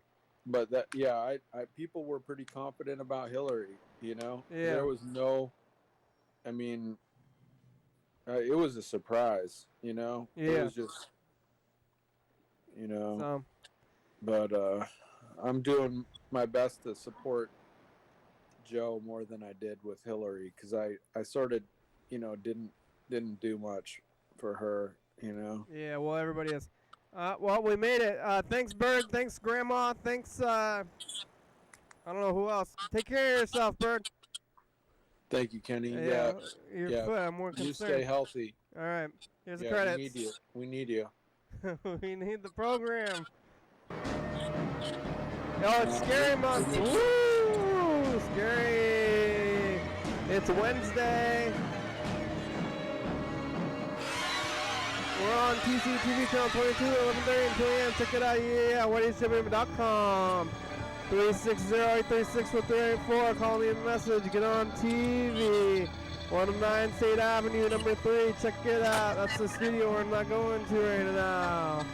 Speaker 5: But that, yeah, I people were pretty confident about Hillary.
Speaker 1: Yeah.
Speaker 5: There was no, I mean, it was a surprise. It
Speaker 1: Yeah.
Speaker 5: was just,
Speaker 1: So,
Speaker 5: but I'm doing my best to support Joe more than I did with Hillary because I sort of, didn't do much for her.
Speaker 1: yeah, well, everybody is. Well, we made it. Thanks, Bird. Thanks, Grandma. Thanks, I don't know who else. Take care of yourself, Bird.
Speaker 5: Thank you, Kenny.
Speaker 1: Your
Speaker 5: yeah.
Speaker 1: foot. I'm more
Speaker 5: You
Speaker 1: concerned.
Speaker 5: stay healthy.
Speaker 1: All right. Here's the
Speaker 5: Yeah,
Speaker 1: credits.
Speaker 5: we need you.
Speaker 1: We need the program. Oh, it's Scary Month. Woo! Scary. It's Wednesday. We're on TCTV channel 22, 11:30 and 2 a.m. Check it out. Yeah, YDHWM.com. 360-836-4384. Call me a message. Get on TV. 109 State Avenue, number 3. Check it out. That's the studio we're not going to right now.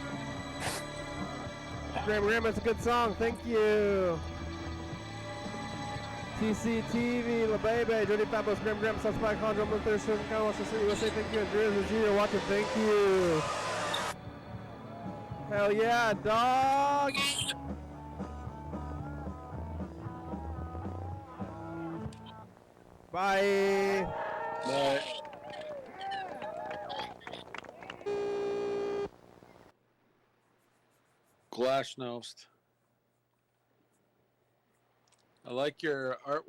Speaker 1: Graham, it's a good song. Thank you. TCTV, La Bebe, Jody Fabulous, Graham, South Spy, Conjo, Thurston County, Washington City, USA. Thank you. And Driz, you're watching. Thank you. Hell yeah, dog. Bye.
Speaker 5: Bye. Glasnost. I like your artwork.